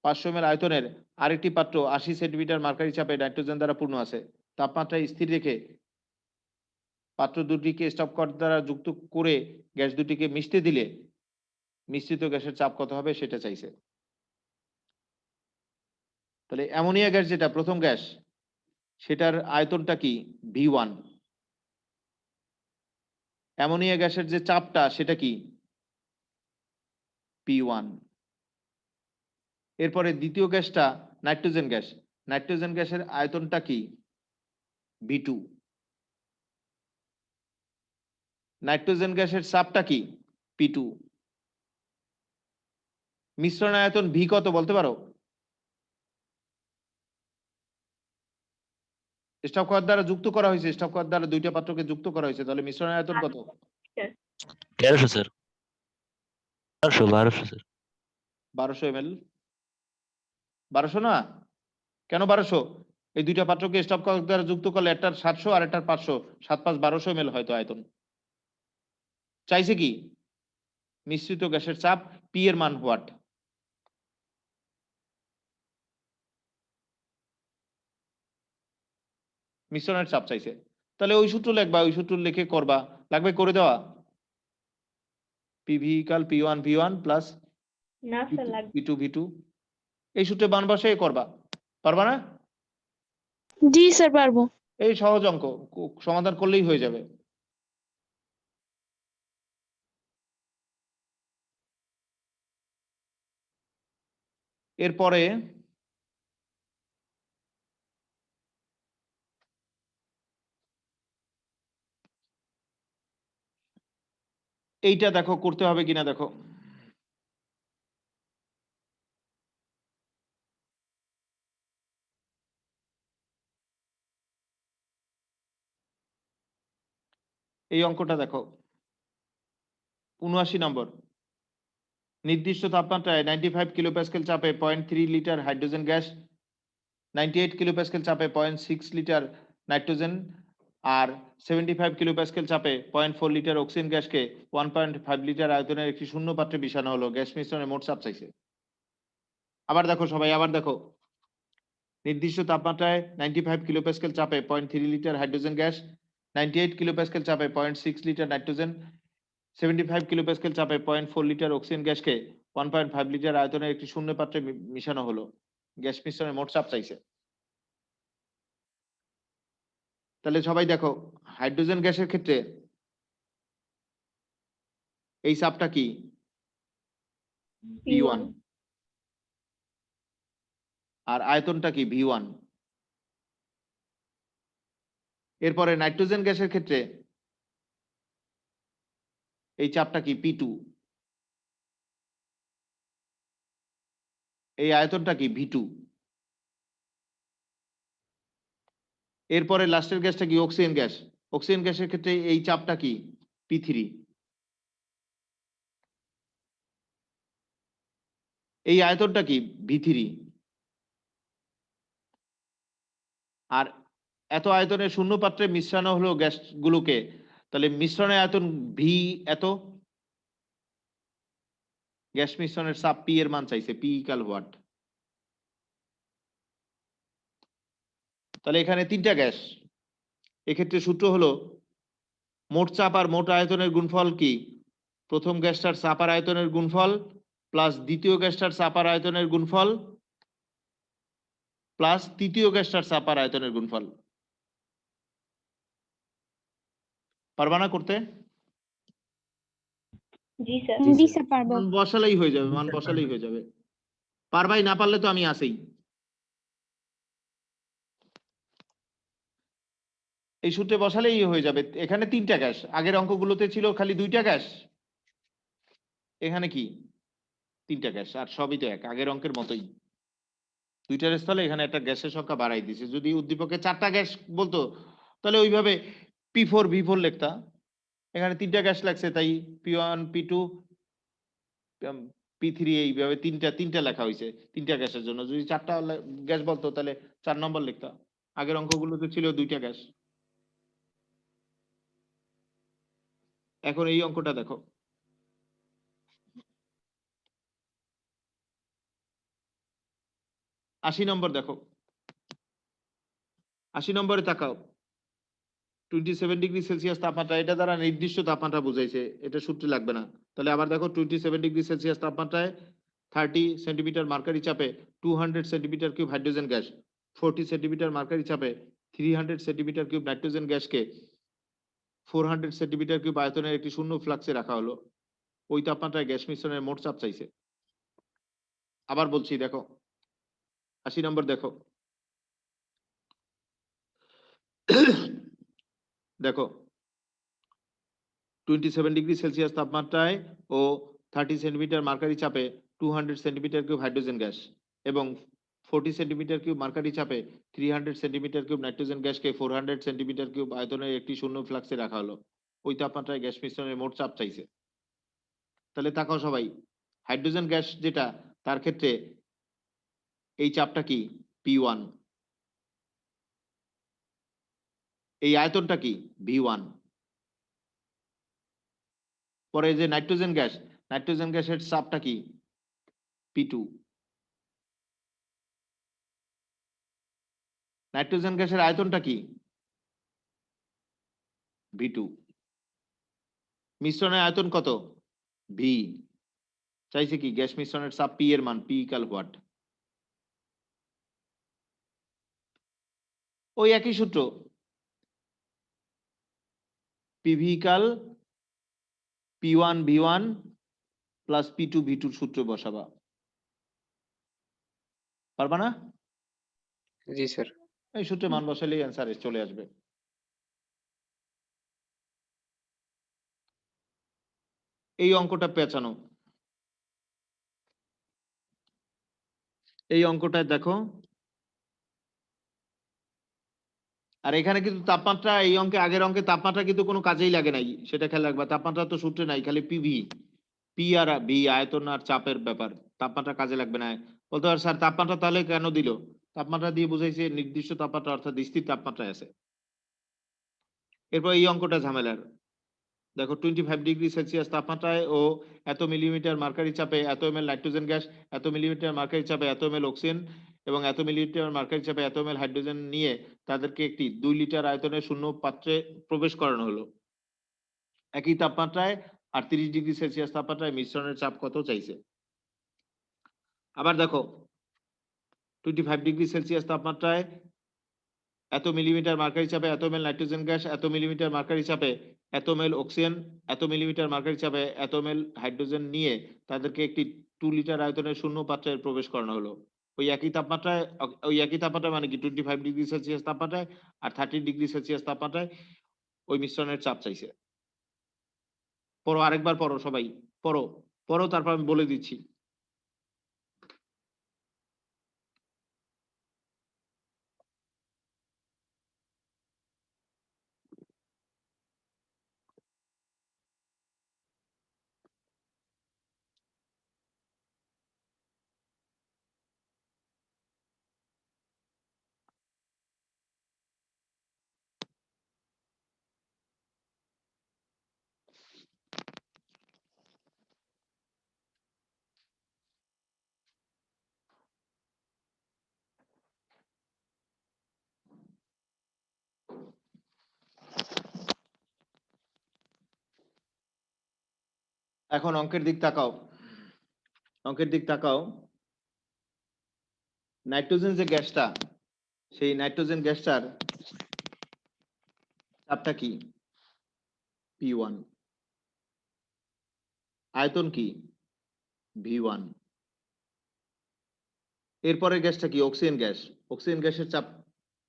500 ml আয়তনের আরেকটি পাত্র 80 সেন্টিমিটার মার্কারি চাপে নাইট্রোজেন দ্বারা পূর্ণ আছে। তাপমাত্রা স্থির রেখে পাত্র দুটিকে স্টপকট দ্বারা যুক্ত করে গ্যাস দুটিকে মিশতে দিলে মিশ্রিত গ্যাসের চাপ কত হবে সেটা চাইছে। তাহলে অ্যামোনিয়া গ্যাস যেটা প্রথম গ্যাস, সেটার আয়তনটা কি? V1। অ্যামোনিয়া গ্যাসের যে চাপটা সেটা কি? P1। এরপরে দ্বিতীয় গ্যাসটা নাইট্রোজেন গ্যাস, নাইট্রোজেন গ্যাসের আয়তনটা কি? V2। নাইট্রোজেন গ্যাসের চাপটা কি? P2। মিশ্রণ আয়তন V কত বলতে পারো? স্টপ করার দ্বারা যুক্ত করা হয়েছে, স্টপ করার দ্বারা দুইটা পাত্রকে যুক্ত করা হয়েছে, তাহলে মিশ্রণ আয়তন কত? 1300 স্যার। 1200 স্যার। 1200 ml। 1200 না, কেন 1200? এই দুইটা পাত্রকে স্টপ করার দ্বারা যুক্ত করলে একটার 700 আর একটার 500, 7 5 1200 ml হয়তো আয়তন। চাইছে কি? মিশ্রিত গ্যাসের চাপ P এর মান হোয়াট? মিশ্রণের চাপ চাইছে। তাহলে ওই সূত্র লিখবা, ওই সূত্র লিখে করবা, লাগবে করে দেওয়া। PV equal P1 V1 plus না স্যার লাগবে। P2 V2, এই সূত্রে বান বসে করবা। পারবা না? জি স্যার পারবো। এই সহজ অঙ্ক, সমাধান করলেই হয়ে যাবে। এরপরে এইটা দেখো করতে হবে কিনা দেখো। এই অঙ্কটা দেখো, 79 নম্বর। নির্দিষ্ট তাপমাত্রায় 95 কিলোপ্যাসকেল চাপে 0.3 লিটার হাইড্রোজেন গ্যাস, 98 কিলোপ্যাসকেল চাপে 0.6 লিটার নাইট্রোজেন আর 75 কিলোপ্যাসকেল চাপে 0.4 লিটার অক্সিজেন গ্যাসকে 1.5 লিটার আয়তনের একটি শূন্য পাত্রে মিশানো হলো। গ্যাস মিশ্রণের মোট চাপ চাইছে। আবার দেখো সবাই, আবার দেখো, নির্দিষ্ট তাপমাত্রায় 95 কিলোপ্যাসকেল চাপে 0.3 লিটার হাইড্রোজেন গ্যাস, 98 কিলোপ্যাসকেল চাপে 0.6 লিটার নাইট্রোজেন, 75 কিলোপ্যাসকেল চাপে 0.4 লিটার অক্সিজেন গ্যাসকে 1.5 লিটার আয়তনের একটি শূন্য পাত্রে মিশানো হলো। গ্যাস মিশ্রণের মোট চাপ চাইছে। তাহলে সবাই দেখো, হাইড্রোজেন গ্যাসের ক্ষেত্রে এই চাপটা কি? P1। আর আয়তনটা কি? V1। এরপরে নাইট্রোজেন গ্যাসের ক্ষেত্রে এই চাপটা কি? P2। এই আয়তনটা কি? V2। এরপরে লাস্টের গ্যাসটা কি? Oxygen gas. অক্সিজেন গ্যাসের ক্ষেত্রে এই চাপটা কি P3। এই আয়তনটা কি V3। আর এত আয়তনের শূন্য পাত্রে মিশ্রণ হলো গ্যাস গুলোকে, তাহলে মিশ্রণের আয়তন ভি এত, গ্যাস মিশ্রণের চাপ পি এর মান চাইছে, পি ইকাল হোয়াট। তাহলে এখানে তিনটা গ্যাস, এক্ষেত্রে সূত্র হলো মোট চাপ আর মোট আয়তনের গুণফল কি প্রথম গ্যাসটার চাপ আর আয়তনের গুণফল প্লাস দ্বিতীয় গ্যাসটার চাপ আর আয়তনের গুণফল প্লাস তৃতীয় গ্যাসটার চাপ আর আয়তনের গুণফল। পারবা না করতে? জি স্যার। জি স্যার পারবো। মান বসালেই হয়ে যাবে, মান বসালেই হয়ে যাবে। পারবাই, না পারলে তো আমি আসেই। এই সূত্রে বসালেই হয়ে যাবে। এখানে তিনটা গ্যাস, আগের অঙ্কগুলোতে ছিল খালি দুইটা গ্যাস, এখানে কি তিনটা গ্যাস, আর সবই তো এক, আগের অঙ্কের মতোই। দুইটার স্থলে এখানে একটা গ্যাসের সংখ্যা বাড়াই দিছে। যদি উদ্দীপকে চারটা গ্যাস বলতো তাহলে ওইভাবে P4V4 লিখতা, এখানে তিনটা গ্যাস লাগছে তাই P1 P2 P3 এইভাবে তিনটা তিনটা লেখা হয়েছে তিনটা গ্যাসের জন্য। যদি চারটা গ্যাস বলতো তাহলে 4 নম্বর লিখতা, আগের অঙ্কগুলোতে ছিল দুইটা গ্যাস। এখন এই অঙ্কটা দেখো, 80 নম্বর দেখো, 80 নম্বরে তাকাও। 27 ডিগ্রি সেলসিয়াস তাপমাত্রা, এটা দ্বারা নির্দিষ্ট তাপমাত্রা বুঝাইছে, এটা সূত্রে লাগবে না। তাহলে আবার দেখো 27 ডিগ্রি সেলসিয়াস তাপমাত্রায় 30 সেন্টিমিটার মার্কারি চাপে 200 centimetre cube hydrogen gas, 40 centimetre mercury চাপে 300 সেন্টিমিটার কিউব নাইট্রোজেন গ্যাসকে 400 সেন্টিমিটার কিউব আয়তনের একটি শূন্য ফ্লাক্সে রাখা হলো। ওই তাপমাত্রায় গ্যাস মিশ্রণের মোট চাপ চাইছে। আবার বলছি দেখো, 80 নম্বর দেখো, দেখো 27 ডিগ্রি সেলসিয়াস তাপমাত্রায় ও 30 সেন্টিমিটার মার্কারি চাপে 200 সেন্টিমিটার কিউব হাইড্রোজেন গ্যাস এবং 40 সেন্টিমিটার কিউব মার্কারি চাপে 300 সেন্টিমিটার কিউব নাইট্রোজেন গ্যাসকে 400 সেন্টিমিটার কিউব আয়তনের একটি শূন্য ফ্লাক্সে রাখা হলো। ওই তাপমাত্রায় গ্যাস মিশ্রণের মোট চাপ চাইছে। তাহলে তাকাও সবাই, হাইড্রোজেন গ্যাস যেটা তার ক্ষেত্রে এই চাপটা কি P1, এই আয়তনটা কি V1। পরে যে নাইট্রোজেন গ্যাস, নাইট্রোজেন গ্যাসের চাপটা কি P2। নাইট্রোজেন গ্যাসের আয়তনটা কি V2। মিশ্রণের আয়তন কত V, চাইছে কি গ্যাস মিশ্রণের চাপ P এর মান, P ইকাল হোয়াট। ওই একই সূত্র, PV equal P1 V1 plus P2 V2 সূত্র বসাবা। পারবা না? জি স্যার। এই সূত্রে মান বসালেই অ্যান্সার চলে আসবে। এই অঙ্কটা পেঁচানো, এই অঙ্কটায় দেখো, আর এখানে কিন্তু তাপমাত্রা, এই অঙ্কে আগের অঙ্কে তাপমাত্রা কিন্তু কোনো কাজেই লাগে নাই, সেটা খেয়াল রাখবা। তাপমাত্রা তো সূত্রে নাই, খালি পিভি, পি আর ভি আয়তন আর চাপের ব্যাপার, তাপমাত্রা কাজে লাগবে না। বলতে পার স্যার তাপমাত্রা তাহলে কেন দিল, তাপমাত্রা দিয়ে বুঝাইছে নির্দিষ্ট তাপমাত্রা অর্থাৎ স্থির তাপমাত্রায় আছে। এরপর এই অঙ্কটা ঝামেলার, দেখো 25 ডিগ্রি সেলসিয়াস তাপমাত্রায় ও এত মিলিমিটার মার্কারি চাপে এত ml নাইট্রোজেন গ্যাস, এত মিলিমিটার মার্কারি চাপে এত ml অক্সিজেন এবং এত মিলিমিটার মার্কারি চাপে এত ml হাইড্রোজেন নিয়ে তাদেরকে একটি 2 লিটার আয়তনের শূন্য পাত্রে প্রবেশ করানো হলো। একই তাপমাত্রায় 38 ডিগ্রি সেলসিয়াস তাপমাত্রায় মিশ্রণের চাপ কত চাইছে। আবার দেখো 25 ডিগ্রি সেলসিয়াস তাপমাত্রায় এত মিলিমিটার মার্কারি চাপে এত ml নাইট্রোজেন গ্যাস, এত মিলিমিটার মার্কারি চাপে এত ml অক্সিজেন, এত মিলিমিটার মার্কারি চাপে এত ml হাইড্রোজেন নিয়ে তাদেরকে একটি 2 লিটার আয়তনের শূন্য পাত্রে প্রবেশ করানো হলো। ওই একই তাপমাত্রায়, ওই একই তাপমাত্রা মানে কি 25 ডিগ্রি সেলসিয়াস তাপমাত্রায় আর 30 ডিগ্রি সেলসিয়াস তাপমাত্রায় ওই মিশ্রণের চাপ চাইছে। পড়ো, আরেকবার পড়ো সবাই, পড়ো পড়ো, তারপর আমি বলে দিচ্ছি। এখন অঙ্কের দিক তাকাও, অঙ্কের দিক তাকাও। নাইট্রোজেন যে গ্যাসটা, সেই নাইট্রোজেন গ্যাসটার চাপটা কি? P1। আয়তন কি? V1। এরপরের গ্যাসটা কি? Oxygen gas. অক্সিজেন গ্যাসের চাপ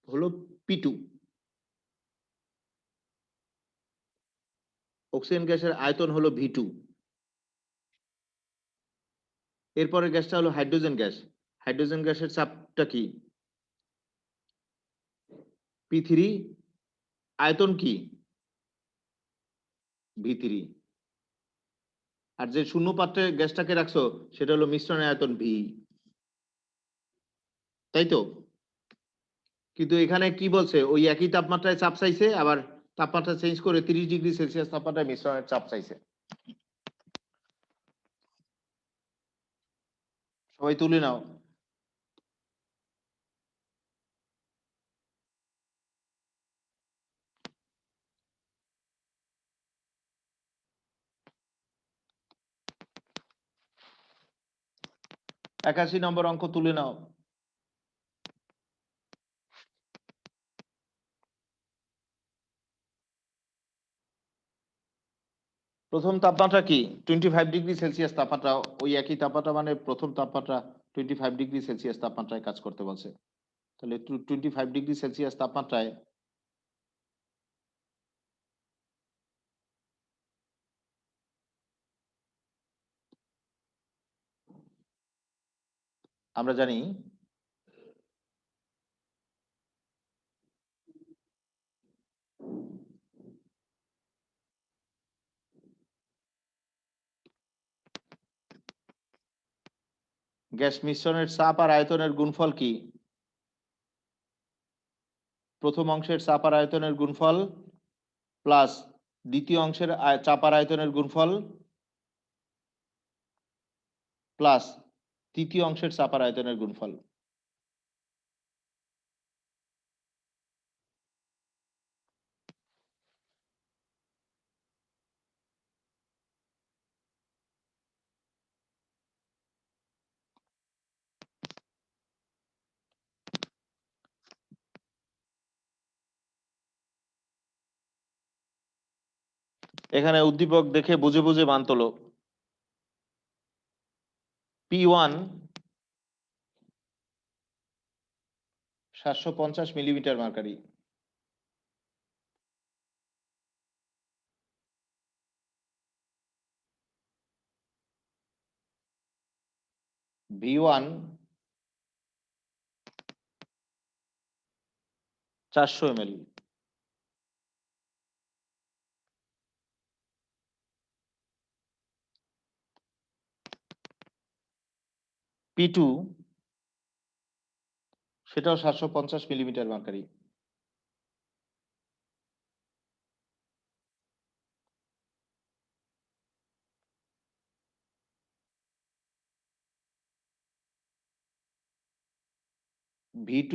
হলো P2। অক্সিজেন গ্যাসের আয়তন হলো V2। এরপরের গ্যাসটা হলো হাইড্রোজেন গ্যাস। হাইড্রোজেন গ্যাসের চাপটা কি? P3। আয়তন কি? V3। আর যে শূন্য পাত্রে গ্যাসটাকে রাখছো সেটা হলো মিশ্রণের আয়তন V, তাই তো? কিন্তু এখানে কি বলছে, ওই একই তাপমাত্রায় চাপ চাইছে, আবার তাপমাত্রা চেঞ্জ করে 30°C তাপমাত্রায় মিশ্রণের চাপ চাইছে। সবাই তুলে নাও। একাশি নম্বর অঙ্ক তুলে নাও। প্রথম তাপমাত্রা কি? 25°C তাপমাত্রা। ওই একই তাপমাত্রা মানে প্রথম তাপমাত্রা 25°C তাপমাত্রায় কাজ করতে বলছে। তাহলে 25°C তাপমাত্রায় আমরা জানি গ্যাস মিশ্রণের চাপ আর আয়তনের গুণফল কি? প্রথম অংশের চাপ আর আয়তনের গুণফল প্লাস দ্বিতীয় অংশের চাপ আর আয়তনের গুণফল প্লাস তৃতীয় অংশের চাপ আর আয়তনের গুণফল। এখানে উদ্দীপক দেখে বুঝে বুঝে মান তোলো। P1 750 millimetre mercury. V1 400 ml। P2 সেটাও 750 millimetre mercury. V2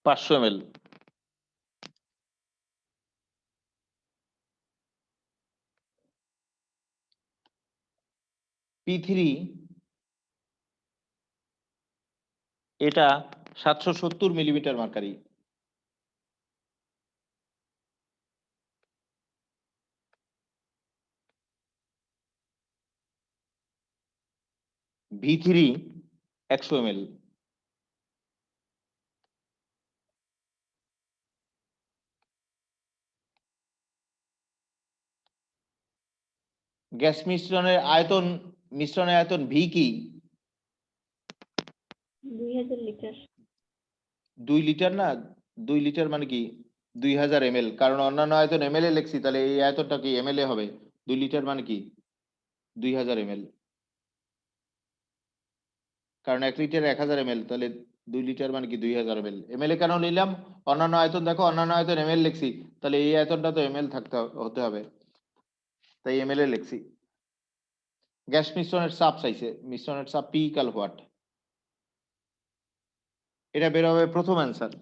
500 ml। P3 এটা 770 millimetre mercury. V3 100 ml। Gas মিশ্রণের আয়তন, মিশ্রণের আয়তন V কি? 2000 লিটার। 2 লিটার না, 2 লিটার মানে কি 2000 ml, কারণ অন্যান্য আয়তন ml এ লিখছি, তাহলে এই আয়তনটা কি ml এ হবে। 2 লিটার মানে কি 2000 ml, কারণ 1 লিটার 1000 ml, তাহলে 2 লিটার মানে কি 2000 ml। ml এ কেন নিলাম? অন্যান্য আয়তন দেখো, অন্যান্য আয়তন ml লিখছি, তাহলে এই আয়তনটা তো ml হতে হবে, তাই ml এ লিখছি। গ্যাস মিশ্রণের চাপ চাইছে, মিশ্রণের চাপ P ইকুয়াল হোয়াট? এটা বের হবে প্রথম অ্যান্সার।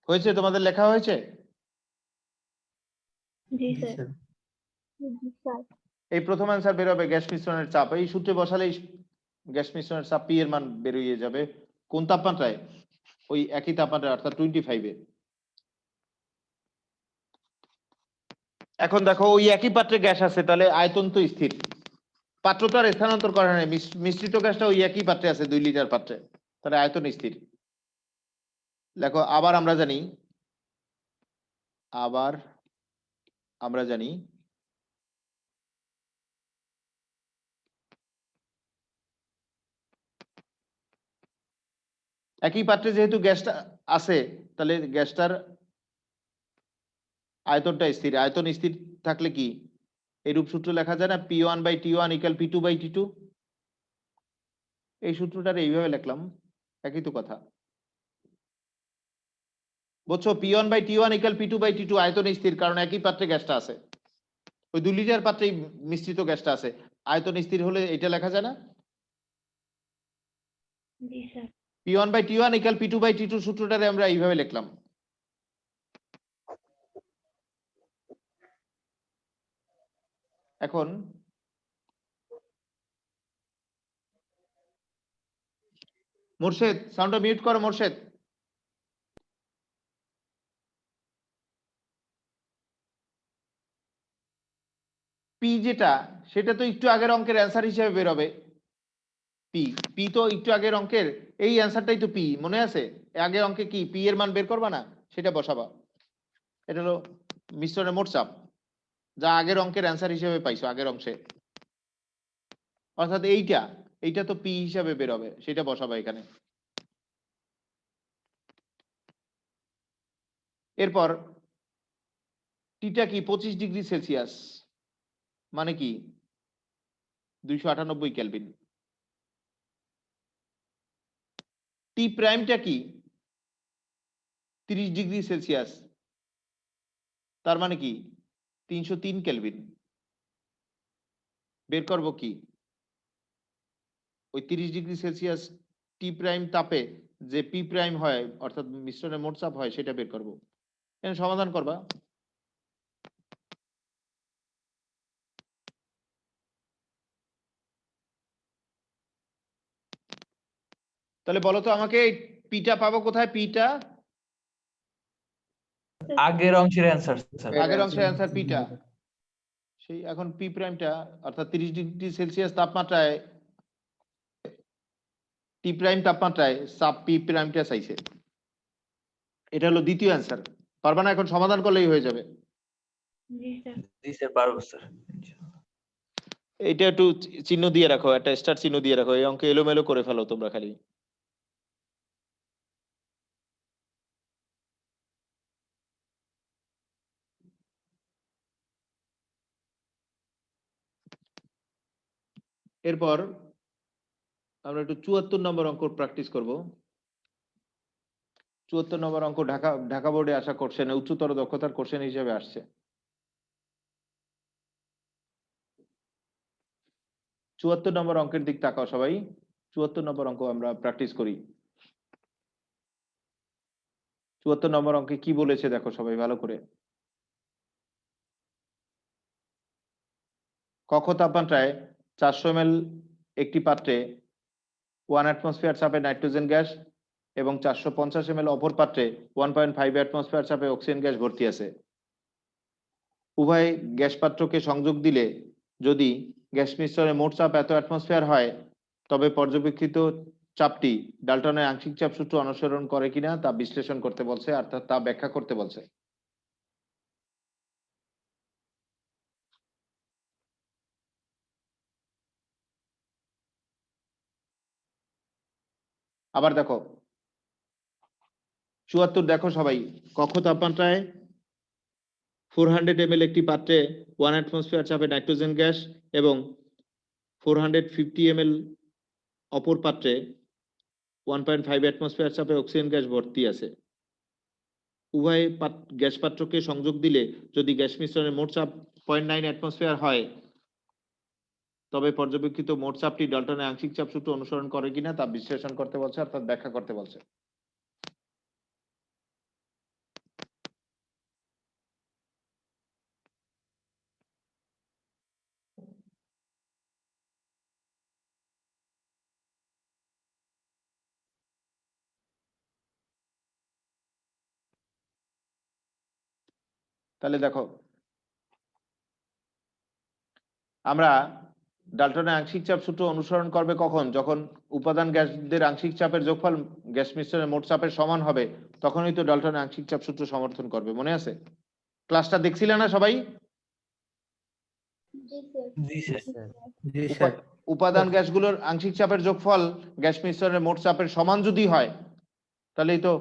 হয়েছে? তোমাদের লেখা হয়েছে? জি জি স্যার। স্যার। জি স্যার। এই প্রথম অ্যান্সার বেরোবে গ্যাস মিশ্রণের চাপ। এই সূত্রে বসালেই গ্যাস মিশ্রণের চাপ পি এর মান বেরিয়ে যাবে। কোন তাপমাত্রায়? ওই একই তাপমাত্রায়, অর্থাৎ 25-এ। এখন দেখো ওই একই পাত্রে গ্যাস আছে, তাহলে আয়তন তো স্থির, পাত্র তো আর স্থানান্তর করা হয় না। মিশ্রিত গ্যাসটা ওই একই পাত্রে আছে, 2 লিটার পাত্রে, তাহলে আয়তন স্থির। দেখো আবার আমরা জানি একই পাত্রে যেহেতু গ্যাসটা আছে, তাহলে গ্যাসটার আয়তনটা স্থির। আয়তন স্থির থাকলে কি এরূপ সূত্র লেখা যায় না, P1/T1 = P2/T2? এই সূত্রটার এইভাবে লিখলাম, একই তো কথা। বুঝছো? P1/T1 = P2/T2, আয়তন স্থির, কারণ একই পাত্রে গ্যাসটা আছে, ওই 2 লিটার পাত্রেই মিশ্রিত গ্যাসটা আছে। আয়তন স্থির হলে এটা লেখা যায় না? জি স্যার। P1/T1 = P2/T2 সূত্রটারে আমরা এইভাবে লিখলাম। এখন মোর্শেদ, সাউন্ডটা মিউট করো মোর্শেদ। পি যেটা, সেটা তো একটু আগের অঙ্কের অ্যান্সার হিসেবে বেরোবে। পি তো একটু আগের অঙ্কের এই অ্যান্সারটাই তো পি, মনে আছে? আগের অঙ্কে কি পি এর মান বের করবা না, সেটা বসাবা। এটা হলো মিশ্রণের মোট চাপ, যা আগের অঙ্কের অ্যান্সার হিসেবে পাইছো আগের অংশে, অর্থাৎ এইটা তো পি হিসাবে বেরোবে, সেটা বসাবা এখানে। এরপর টিটা কি 25°C, মানে কি 298 কেলভিন। টি প্রাইমটা কি 30°C, তার মানে কি 303 কেলভিন। বের করব কি ওই 30°C টি প্রাইম তাপে যে পি প্রাইম হয়, অর্থাৎ মিশ্রণের মোট চাপ হয়, সেটা বের করব। এখানে সমাধান করবা। তাহলে বলো তো আমাকে পিটা পাবো কোথায়? পিটা আগের অংশের অ্যান্সার স্যার। আগের অংশের অ্যান্সার পিটা। সেই এখন পি প্রাইমটা, অর্থাৎ 30°C তাপমাত্রায়, টি প্রাইম তাপমাত্রায় চাপ পি প্রাইমটা চাইছে। এটা হলো দ্বিতীয় অ্যান্সার। পারবা না? এখন সমাধান করলেই হয়ে যাবে। জি স্যার। জি স্যার, পারবো স্যার। এটা একটু চিহ্ন দিয়ে রাখো, একটা স্টার চিহ্ন দিয়ে রাখো, এই অঙ্কে এলোমেলো করে ফেলো তোমরা খালি। এরপর আমরা একটু 74 নম্বর অঙ্ক প্র্যাকটিস করব। 74 নম্বর অঙ্ক ঢাকা বোর্ডে আসা কোশ্চেন, উচ্চতর দক্ষতার কোশ্চেন হিসেবে আসছে। 74 নম্বর অঙ্কের দিক তাকাও সবাই। 74 নম্বর অঙ্ক আমরা প্র্যাকটিস করি। 74 নম্বর অঙ্কে কি বলেছে দেখো সবাই ভালো করে। কক্ষ তাপমাত্রায় 400 ml একটি পাত্রে 1 অ্যাটমসফিয়ার চাপে নাইট্রোজেন গ্যাস এবং 450 ml অপর পাত্রে 1.5 অ্যাটমসফিয়ার চাপে অক্সিজেন গ্যাস ভর্তি আছে। উভয় গ্যাস পাত্রকে সংযোগ দিলে যদি গ্যাস মিশ্রণের মোট চাপ এত অ্যাটমসফিয়ার হয়, তবে পর্যবেক্ষিত চাপটি ডাল্টনের আংশিক চাপ সূত্র অনুসরণ করে কিনা তা বিশ্লেষণ করতে বলছে, অর্থাৎ তা ব্যাখ্যা করতে বলছে। আবার দেখো 74 দেখো সবাই। কক্ষ তাপমাত্রায় 400 ml একটি পাত্রে 1 অ্যাটমসফিয়ার চাপে নাইট্রোজেন গ্যাস এবং 450 ml অপর পাত্রে 1.5 অ্যাটমসফিয়ার চাপে অক্সিজেন গ্যাস ভর্তি আছে। উভয় গ্যাস পাত্রকে সংযোগ দিলে যদি গ্যাস মিশ্রণের মোট চাপ 0.9 অ্যাটমসফিয়ার হয়, তবে পর্যবেক্ষিত মোট চাপটি ডাল্টনের আংশিক চাপ সূত্র অনুসরণ করে কিনা তা বিশ্লেষণ করতে বলছে, অর্থাৎ ব্যাখ্যা করতে বলছে। তাহলে দেখো আমরা ডাল্টনের আংশিক চাপ সূত্র অনুসরণ করবে কখন? যখন উপাদান গ্যাসদের আংশিক চাপের যোগফল গ্যাস মিশ্রণের মোট চাপের সমান হবে, তখনই তো ডাল্টনের আংশিক চাপ সূত্র সমর্থন করবে। মনে আছে? ক্লাসটা দেখছিলে না সবাই? জি স্যার। জি স্যার। জি স্যার। উপাদান গ্যাসগুলোর আংশিক চাপের যোগফল গ্যাস মিশ্রণের মোট চাপের সমান যদি হয়, তাহলেই তো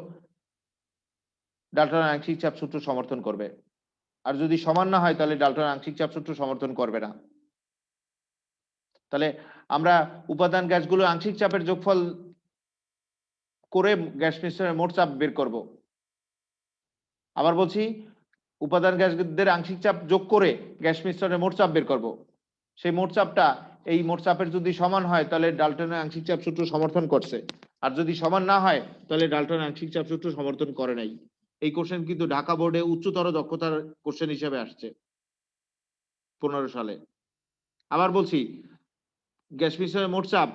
ডাল্টনের আংশিক চাপ সূত্র সমর্থন করবে। আর যদি সমান না হয়, তাহলে ডাল্টনের আংশিক চাপ সূত্র সমর্থন করবে না। তাহলে আমরা উপাদান গ্যাসগুলোর আংশিক চাপের যোগফল করে গ্যাস মিশ্রণের মোট চাপ বের করব। আবার বলছি, উপাদান গ্যাসদের আংশিক চাপ যোগ করে গ্যাস মিশ্রণের মোট চাপ বের করব। সেই মোট চাপটা এই মোট চাপের যদি সমান হয়, তাহলে ডাল্টনের আংশিক চাপ সূত্র সমর্থন করছে। আর যদি সমান না হয়, তাহলে ডাল্টনের আংশিক চাপ সূত্র সমর্থন করে নাই। এই কোশ্চেন কিন্তু ঢাকা বোর্ডে উচ্চতর দক্ষতার কোশ্চেন হিসেবে আসছে 15 সালে। আবার বলছি, গ্যাস মিশ্রণের মোট চাপ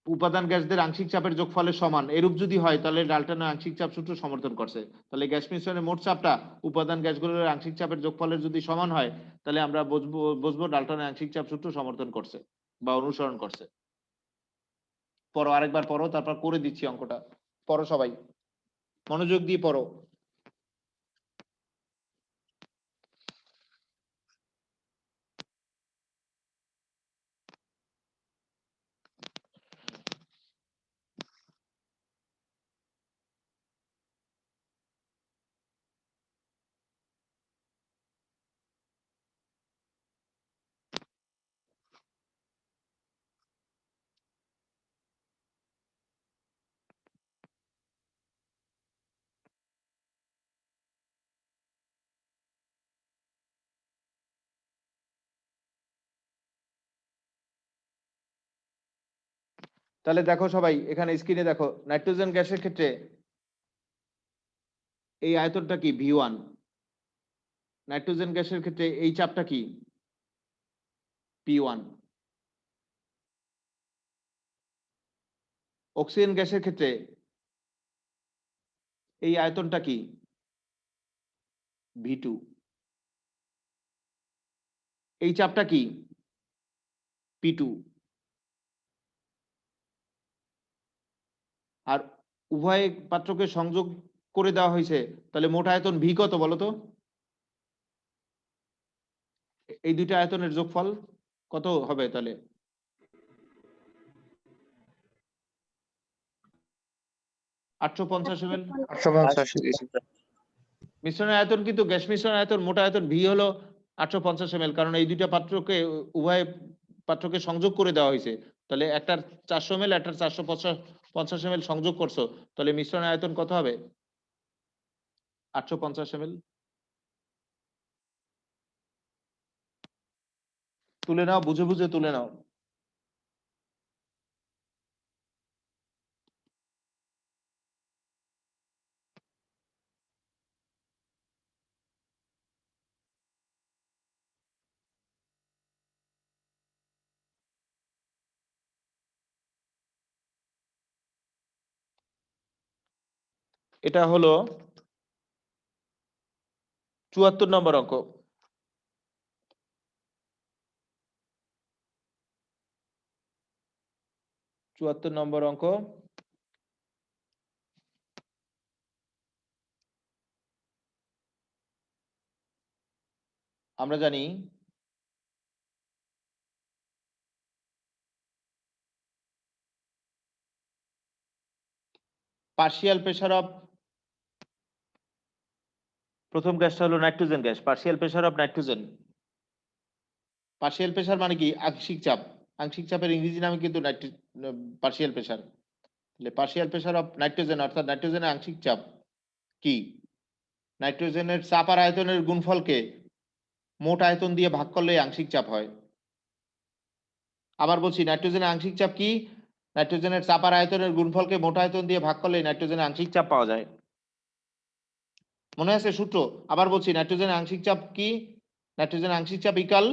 উপাদান গ্যাসদের আংশিক চাপের যোগফলের সমান, এরূপ যদি হয়, তাহলে ডাল্টনের আংশিক চাপ সূত্র সমর্থন করছে। তাহলে গ্যাস মিশ্রণের মোট চাপটা উপাদান গ্যাসগুলোর আংশিক চাপের যোগফলের যদি সমান হয়, তাহলে আমরা বুঝবো ডাল্টনের আংশিক চাপ সূত্র সমর্থন করছে বা অনুসরণ করছে। পড়ো, আরেকবার পড়ো, তারপর করে দিচ্ছি অঙ্কটা। পড়ো সবাই, মনোযোগ দিয়ে পড়ো। তাহলে দেখো সবাই, এখানে স্ক্রিনে দেখো, নাইট্রোজেন গ্যাসের ক্ষেত্রে এই আয়তনটা কি? V1। নাইট্রোজেন গ্যাসের ক্ষেত্রে এই চাপটা কি? P1। অক্সিজেন গ্যাসের ক্ষেত্রে এই আয়তনটা কি? V2। এই চাপটা কি? P2। আর উভয় পাত্রকে সংযোগ করে দেওয়া হয়েছে, তাহলে মোট আয়তন V কত বলো তো? এই দুইটা আয়তনের যোগফল কত হবে তাহলে? 850 ml। 850 জি স্যার। মিশ্রণের আয়তন কিন্তু গ্যাস মিশ্রণ আয়তন, মোট আয়তন V হলো 850 ml, কারণ এই দুইটা পাত্রকে উভয় পাত্রকে সংযোগ করে দেওয়া হয়েছে। তাহলে একটার 400 ml, একটার 450 ml সংযোগ করছো, তাহলে মিশ্রণ আয়তন কত হবে? 850 ml। তুলে নাও, বুঝে বুঝে তুলে নাও। এটা হলো 74 নম্বর অঙ্ক। চুয়াত্তর নম্বর অঙ্ক। আমরা জানি পার্শিয়াল প্রেসার অফ, প্রথম গ্যাসটা হলো nitrogen gas, partial pressure of nitrogen. Partial pressure মানে কি? আংশিক চাপ। আংশিক চাপের ইংরেজি নামে কিন্তু পার্শিয়াল প্রেসার। তাহলে পার্শিয়াল প্রেসার অফ নাইট্রোজেন অর্থাৎ নাইট্রোজেনের আংশিক চাপ কি? নাইট্রোজেনের চাপ আর আয়তনের গুণফলকে মোট আয়তন দিয়ে ভাগ করলে আংশিক চাপ হয়। আবার বলছি, নাইট্রোজেনের আংশিক চাপ কি? নাইট্রোজেনের চাপ আর আয়তনের গুণফলকে মোট আয়তন দিয়ে ভাগ করলে নাইট্রোজেনের আংশিক চাপ পাওয়া যায়। মনে আছে সূত্র? আবার বলছি, নাইট্রোজেনের আংশিক চাপ কি? নাইট্রোজেনের আংশিক চাপ ইকাল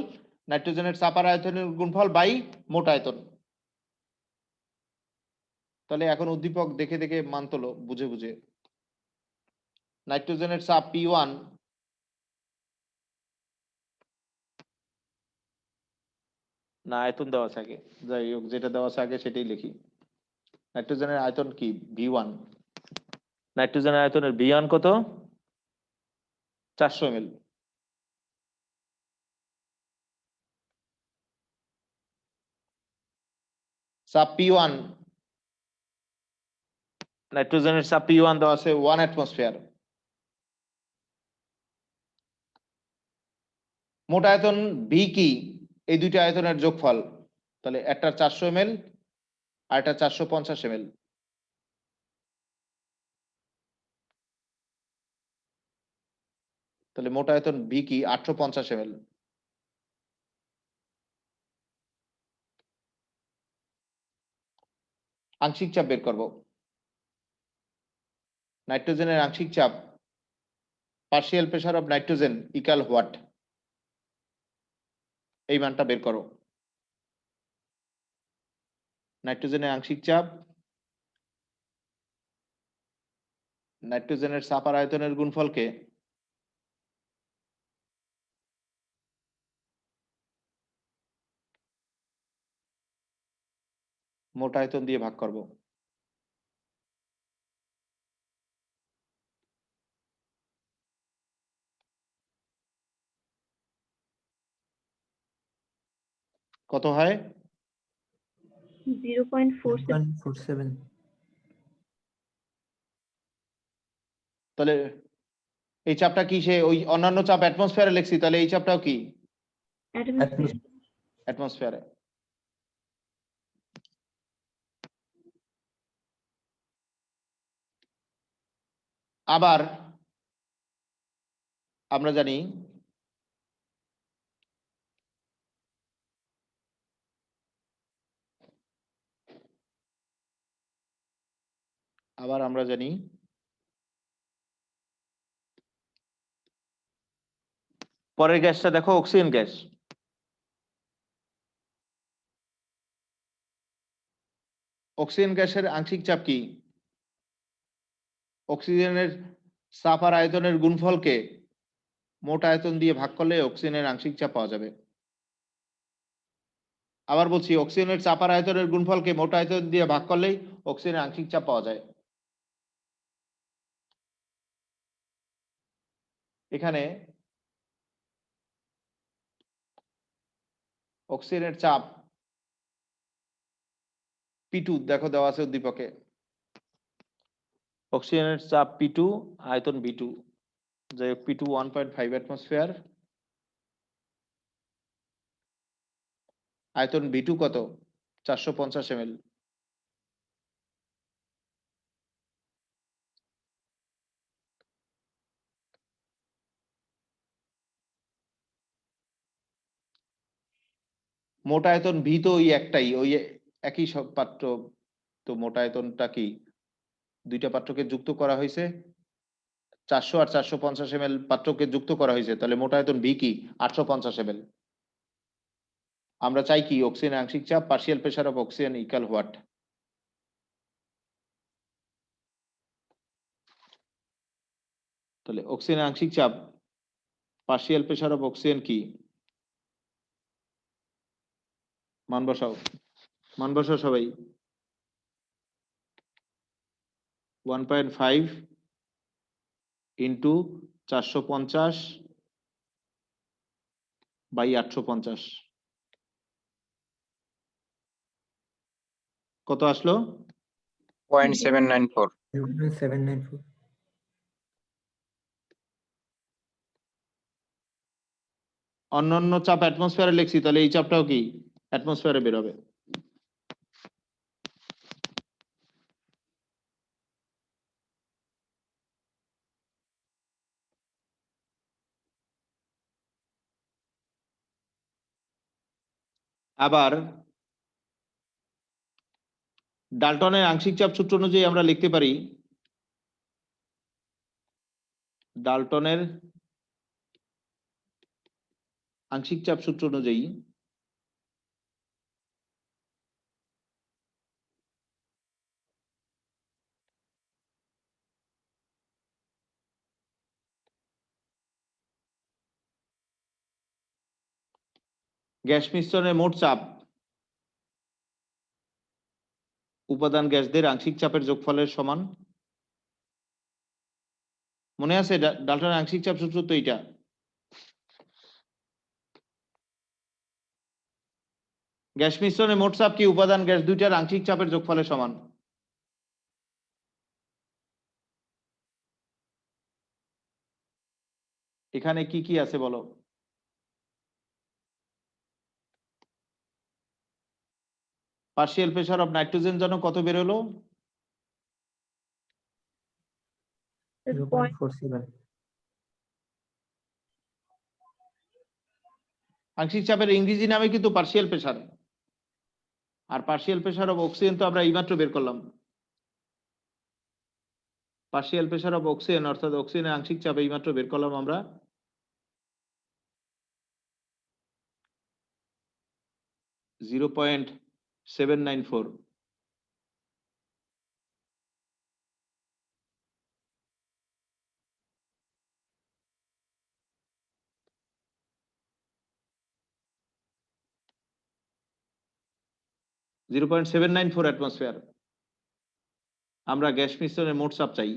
নাইট্রোজেনের চাপ আর আয়তনের গুণফল বাই মোট আয়তন। তাহলে এখন উদ্দীপক দেখে দেখে মান তোলো বুঝে বুঝে। নাইট্রোজেনের চাপ P1 না আয়তন দেওয়া আছে আগে, যাই হোক যেটা দেওয়া আছে আগে সেটাই লিখি। নাইট্রোজেনের আয়তন কি V1, নাইট্রোজেনের আয়তনের V1 কত 400 ml। চাপ P1, নাইট্রোজেনের চাপ P1 দেওয়া আছে 1 অ্যাটমসফিয়ার। মোট আয়তন V কি, এই দুইটা আয়তনের যোগফল, তাহলে একটা 400 ml আর একটা 450 ml। তাহলে মোট আয়তন V কি 850 ml। আংশিক চাপ বের করব। নাইট্রোজেনের আংশিক চাপ partial pressure of nitrogen equal what, এই মানটা বের করো। নাইট্রোজেনের আংশিক চাপ নাইট্রোজেনের চাপ আর আয়তনের গুণফলকে মোট আয়তন দিয়ে ভাগ করব। কত হয় 0.47 0.47 তাহলে এই চাপটা কি, সে ওই অন্যান্য চাপ অ্যাটমসফিয়ারে লিখছি, তাহলে এই চাপটাও কি atmosphere অ্যাটমসফিয়ারে। আবার আমরা জানি পরের গ্যাসটা দেখো অক্সিজেন গ্যাস। অক্সিজেন গ্যাসের আংশিক চাপ কি, অক্সিজেনের চাপ আর আয়তনের গুণফলকে মোট আয়তন দিয়ে ভাগ করলে অক্সিজেনের আংশিক চাপ পাওয়া যাবে। আবার বলছি, অক্সিজেনের চাপ আর আয়তনের গুণফলকে মোট আয়তন দিয়ে ভাগ করলেই অক্সিজেনের আংশিক চাপ পাওয়া যায়। এখানে অক্সিজেনের চাপ P2 দেখো দেওয়া আছে উদ্দীপকে। অক্সিজেনের চাপ P2, আয়তন V2, যাই হোক P2 1.5 অ্যাটমসফিয়ার, আয়তন V2 কত 450 ml। মোট আয়তন V তো ওই একটাই, ওই একই সব পাত্র, তো মোট আয়তনটা কি দুইটা পাত্রকে যুক্ত করা হয়েছে, 400 আর 450 ml পাত্রকে যুক্ত করা হয়েছে, তাহলে মোট আয়তন V কি 850 ml। আমরা চাই কি অক্সিজেনের আংশিক চাপ partial pressure of oxygen equal what. তাহলে অক্সিজেনের আংশিক চাপ পার্শিয়াল প্রেসার অফ অক্সিজেন কি, মান বসাও, মান বসাও সবাই। 1.5 ইন্টু 450 বাই 850 কত আসলো 0.794 0.794 অন্যান্য চাপ অ্যাটমসফিয়ারে লিখছি, তাহলে এই চাপটাও কি অ্যাটমসফিয়ারে বের হবে। আবার ডাল্টনের আংশিক চাপ সূত্র অনুযায়ী আমরা লিখতে পারি, ডাল্টনের আংশিক চাপ সূত্র অনুযায়ী গ্যাস মিশ্রণের মোট চাপ উপাদান গ্যাসদের আংশিক চাপের যোগফলের সমান। মনে আছে ডাল্টনের আংশিক চাপ সূত্র তো এইটা। গ্যাস মিশ্রণের মোট চাপ কি উপাদান গ্যাস দুইটার আংশিক চাপের যোগফলের সমান। এখানে কি কি আছে বলো? পার্শিয়াল প্রেসার অফ নাইট্রোজেন যেন কত বের হলো? 0.47 আংশিক চাপের ইংরেজি নামে কিন্তু পার্শিয়াল প্রেসার। আর পার্শিয়াল প্রেসার অফ অক্সিজেন তো আমরা এইমাত্র বের করলাম। পার্শিয়াল প্রেসার অফ অক্সিজেন অর্থাৎ অক্সিজেনের আংশিক চাপ এইমাত্র বের করলাম আমরা। .794। .794 অ্যাটমসফিয়ার। আমরা গ্যাস মিশ্রণের মোট চাপ চাই।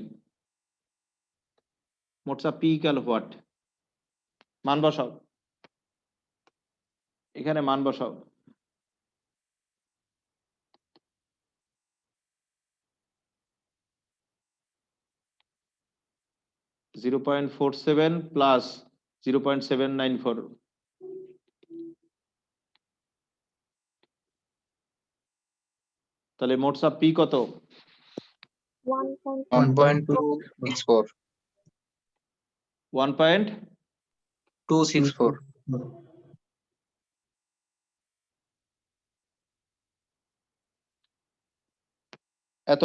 মোট চাপ পি ইকুয়াল হোয়াট? মান বসাও, এখানে মান বসাও। .47 প্লাস 0.794। তাহলে মোট চাপ পি কত? 1.264 1.264। এত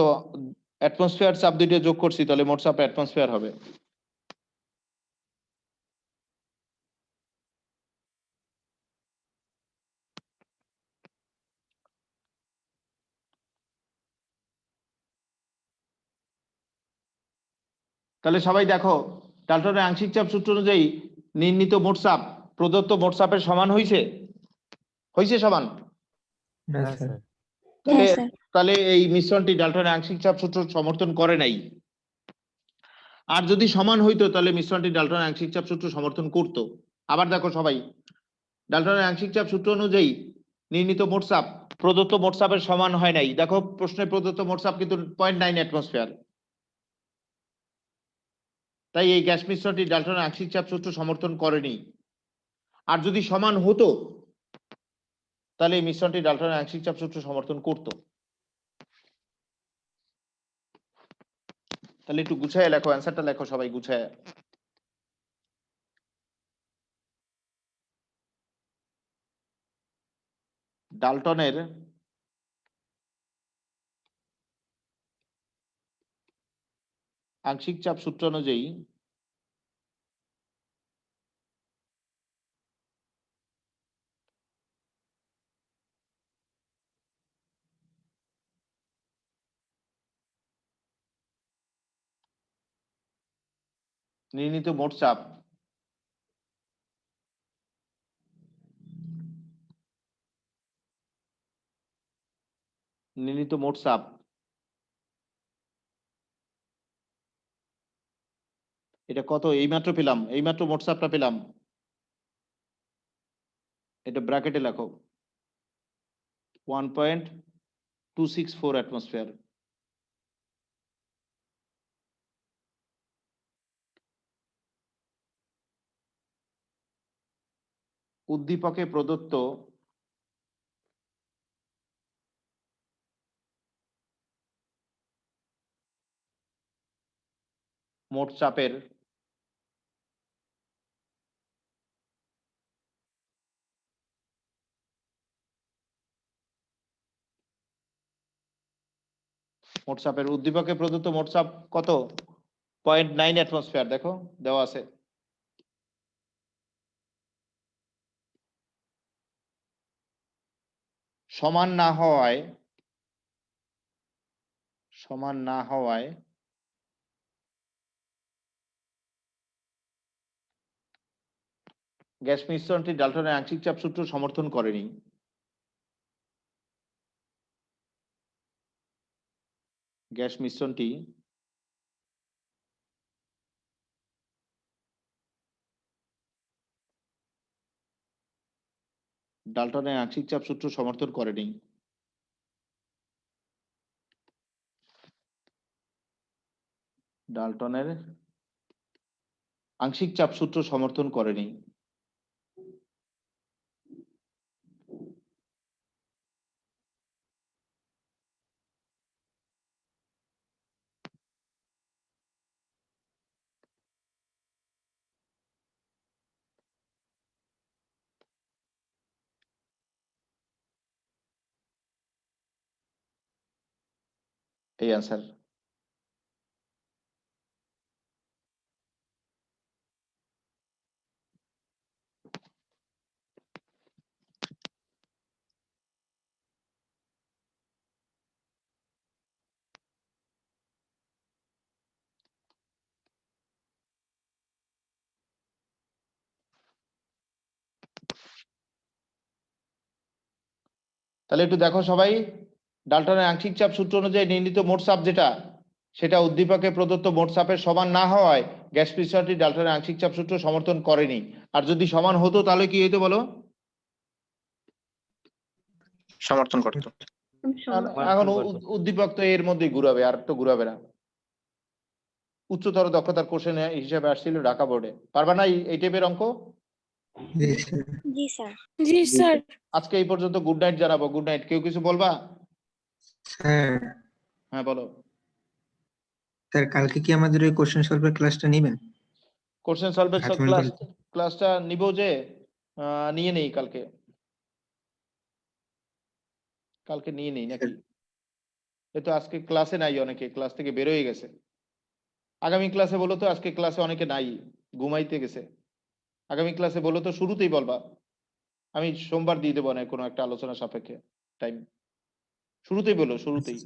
অ্যাটমসফিয়ার চাপ দুইটা যোগ করছি, তাহলে মোট চাপ অ্যাটমসফিয়ার হবে। তাহলে সবাই দেখো, ডাল্টনের আংশিক চাপ সূত্র অনুযায়ী নির্ণীত মোট চাপ প্রদত্ত মোট চাপের সমান হয়েছে? হয়েছে সমান? হ্যাঁ স্যার। তাহলে হ্যাঁ স্যার। তাহলে এই মিশ্রণটি ডাল্টনের আংশিক চাপ সূত্র সমর্থন করে নাই। আর যদি সমান হইতো তাহলে মিশ্রণটি ডাল্টনের আংশিক চাপ সূত্র সমর্থন করত। আবার দেখো সবাই, ডাল্টনের আংশিক চাপ সূত্র অনুযায়ী নির্ণীত মোট চাপ প্রদত্ত মোট চাপের সমান হয় নাই। দেখো প্রশ্নে প্রদত্ত মোট চাপ কিন্তু 0.9 অ্যাটমসফিয়ার। তাই এই গ্যাস মিশ্রণটি ডাল্টনের আংশিক চাপ সূত্র সমর্থন করেনি। আর যদি সমান হতো তাহলে এই মিশ্রণটি ডাল্টনের আংশিক চাপ সূত্র সমর্থন করত। তাহলে একটু গুছায় লেখো, অ্যান্সারটা লেখো সবাই গুছায়। ডাল্টনের আংশিক চাপ সূত্র অনুযায়ী নির্ণীত মোট চাপ এটা কত এইমাত্র পেলাম, এইমাত্র মোট চাপটা পেলাম। এটা ব্র্যাকেটে লেখো 1.264 অ্যাটমসফিয়ার। উদ্দীপকে প্রদত্ত মোট চাপের উদ্দীপকে প্রদত্ত মোট চাপ কত? 0.9 অ্যাটমসফিয়ার। দেখো দেওয়া আছে। সমান না হওয়ায় গ্যাস মিশ্রণটি ডাল্টনের আংশিক চাপ সূত্র সমর্থন করেনি। গ্যাস মিশ্রণটি ডাল্টনের আংশিক চাপ সূত্র সমর্থন করেনি। ডাল্টনের আংশিক চাপ সূত্র সমর্থন করেনি। এই অ্যান্সার। তাহলে একটু দেখো সবাই, ডাল্টনের আংশিক চাপ সূত্র অনুযায়ী নির্ণীত মোট চাপ যেটা, সেটা উদ্দীপকে প্রদত্ত মোট চাপের সমান না হওয়ায় গ্যাস মিশ্রণটি ডাল্টনের আংশিক চাপ সূত্র সমর্থন করেনি। আর যদি সমান হতো তাহলে কি হইতো বলো? সমর্থন করতো। এখন উদ্দীপক তো এর মধ্যে ঘুরাবে, আর তো ঘুরাবে না। উচ্চতর দক্ষতার কোশ্চেন হিসেবে আসছিল ঢাকা বোর্ডে। পারবা না এই টাইপের অঙ্ক? জি স্যার। জি স্যার। জি স্যার। আজকে এই পর্যন্ত গুড নাইট জানাবো। Good night. কেউ কিছু বলবা? স্যার হ্যাঁ বলো। স্যার কালকে কি আমাদের ওই কোশ্চেন সলভের ক্লাসটা নেবেন? কোশ্চেন সলভের আচ্ছা, মনে করি। ক্লাসটা নিব যে নিয়ে নেই কালকে। কালকে নিয়ে নেই নাকি? এ তো আজকে ক্লাসে নাই, অনেকে ক্লাস থেকে বের হয়ে গেছে। আগামী ক্লাসে বলো তো, আজকে ক্লাসে অনেকে নাই, ঘুমাইতে গেছে। আগামী ক্লাসে বলো তো, শুরুতেই বলবা। আমি সোমবার দিয়ে দেবো না কোনো একটা আলোচনা সাপেক্ষে টাইম। শুরুতেই বলো, শুরুতেই।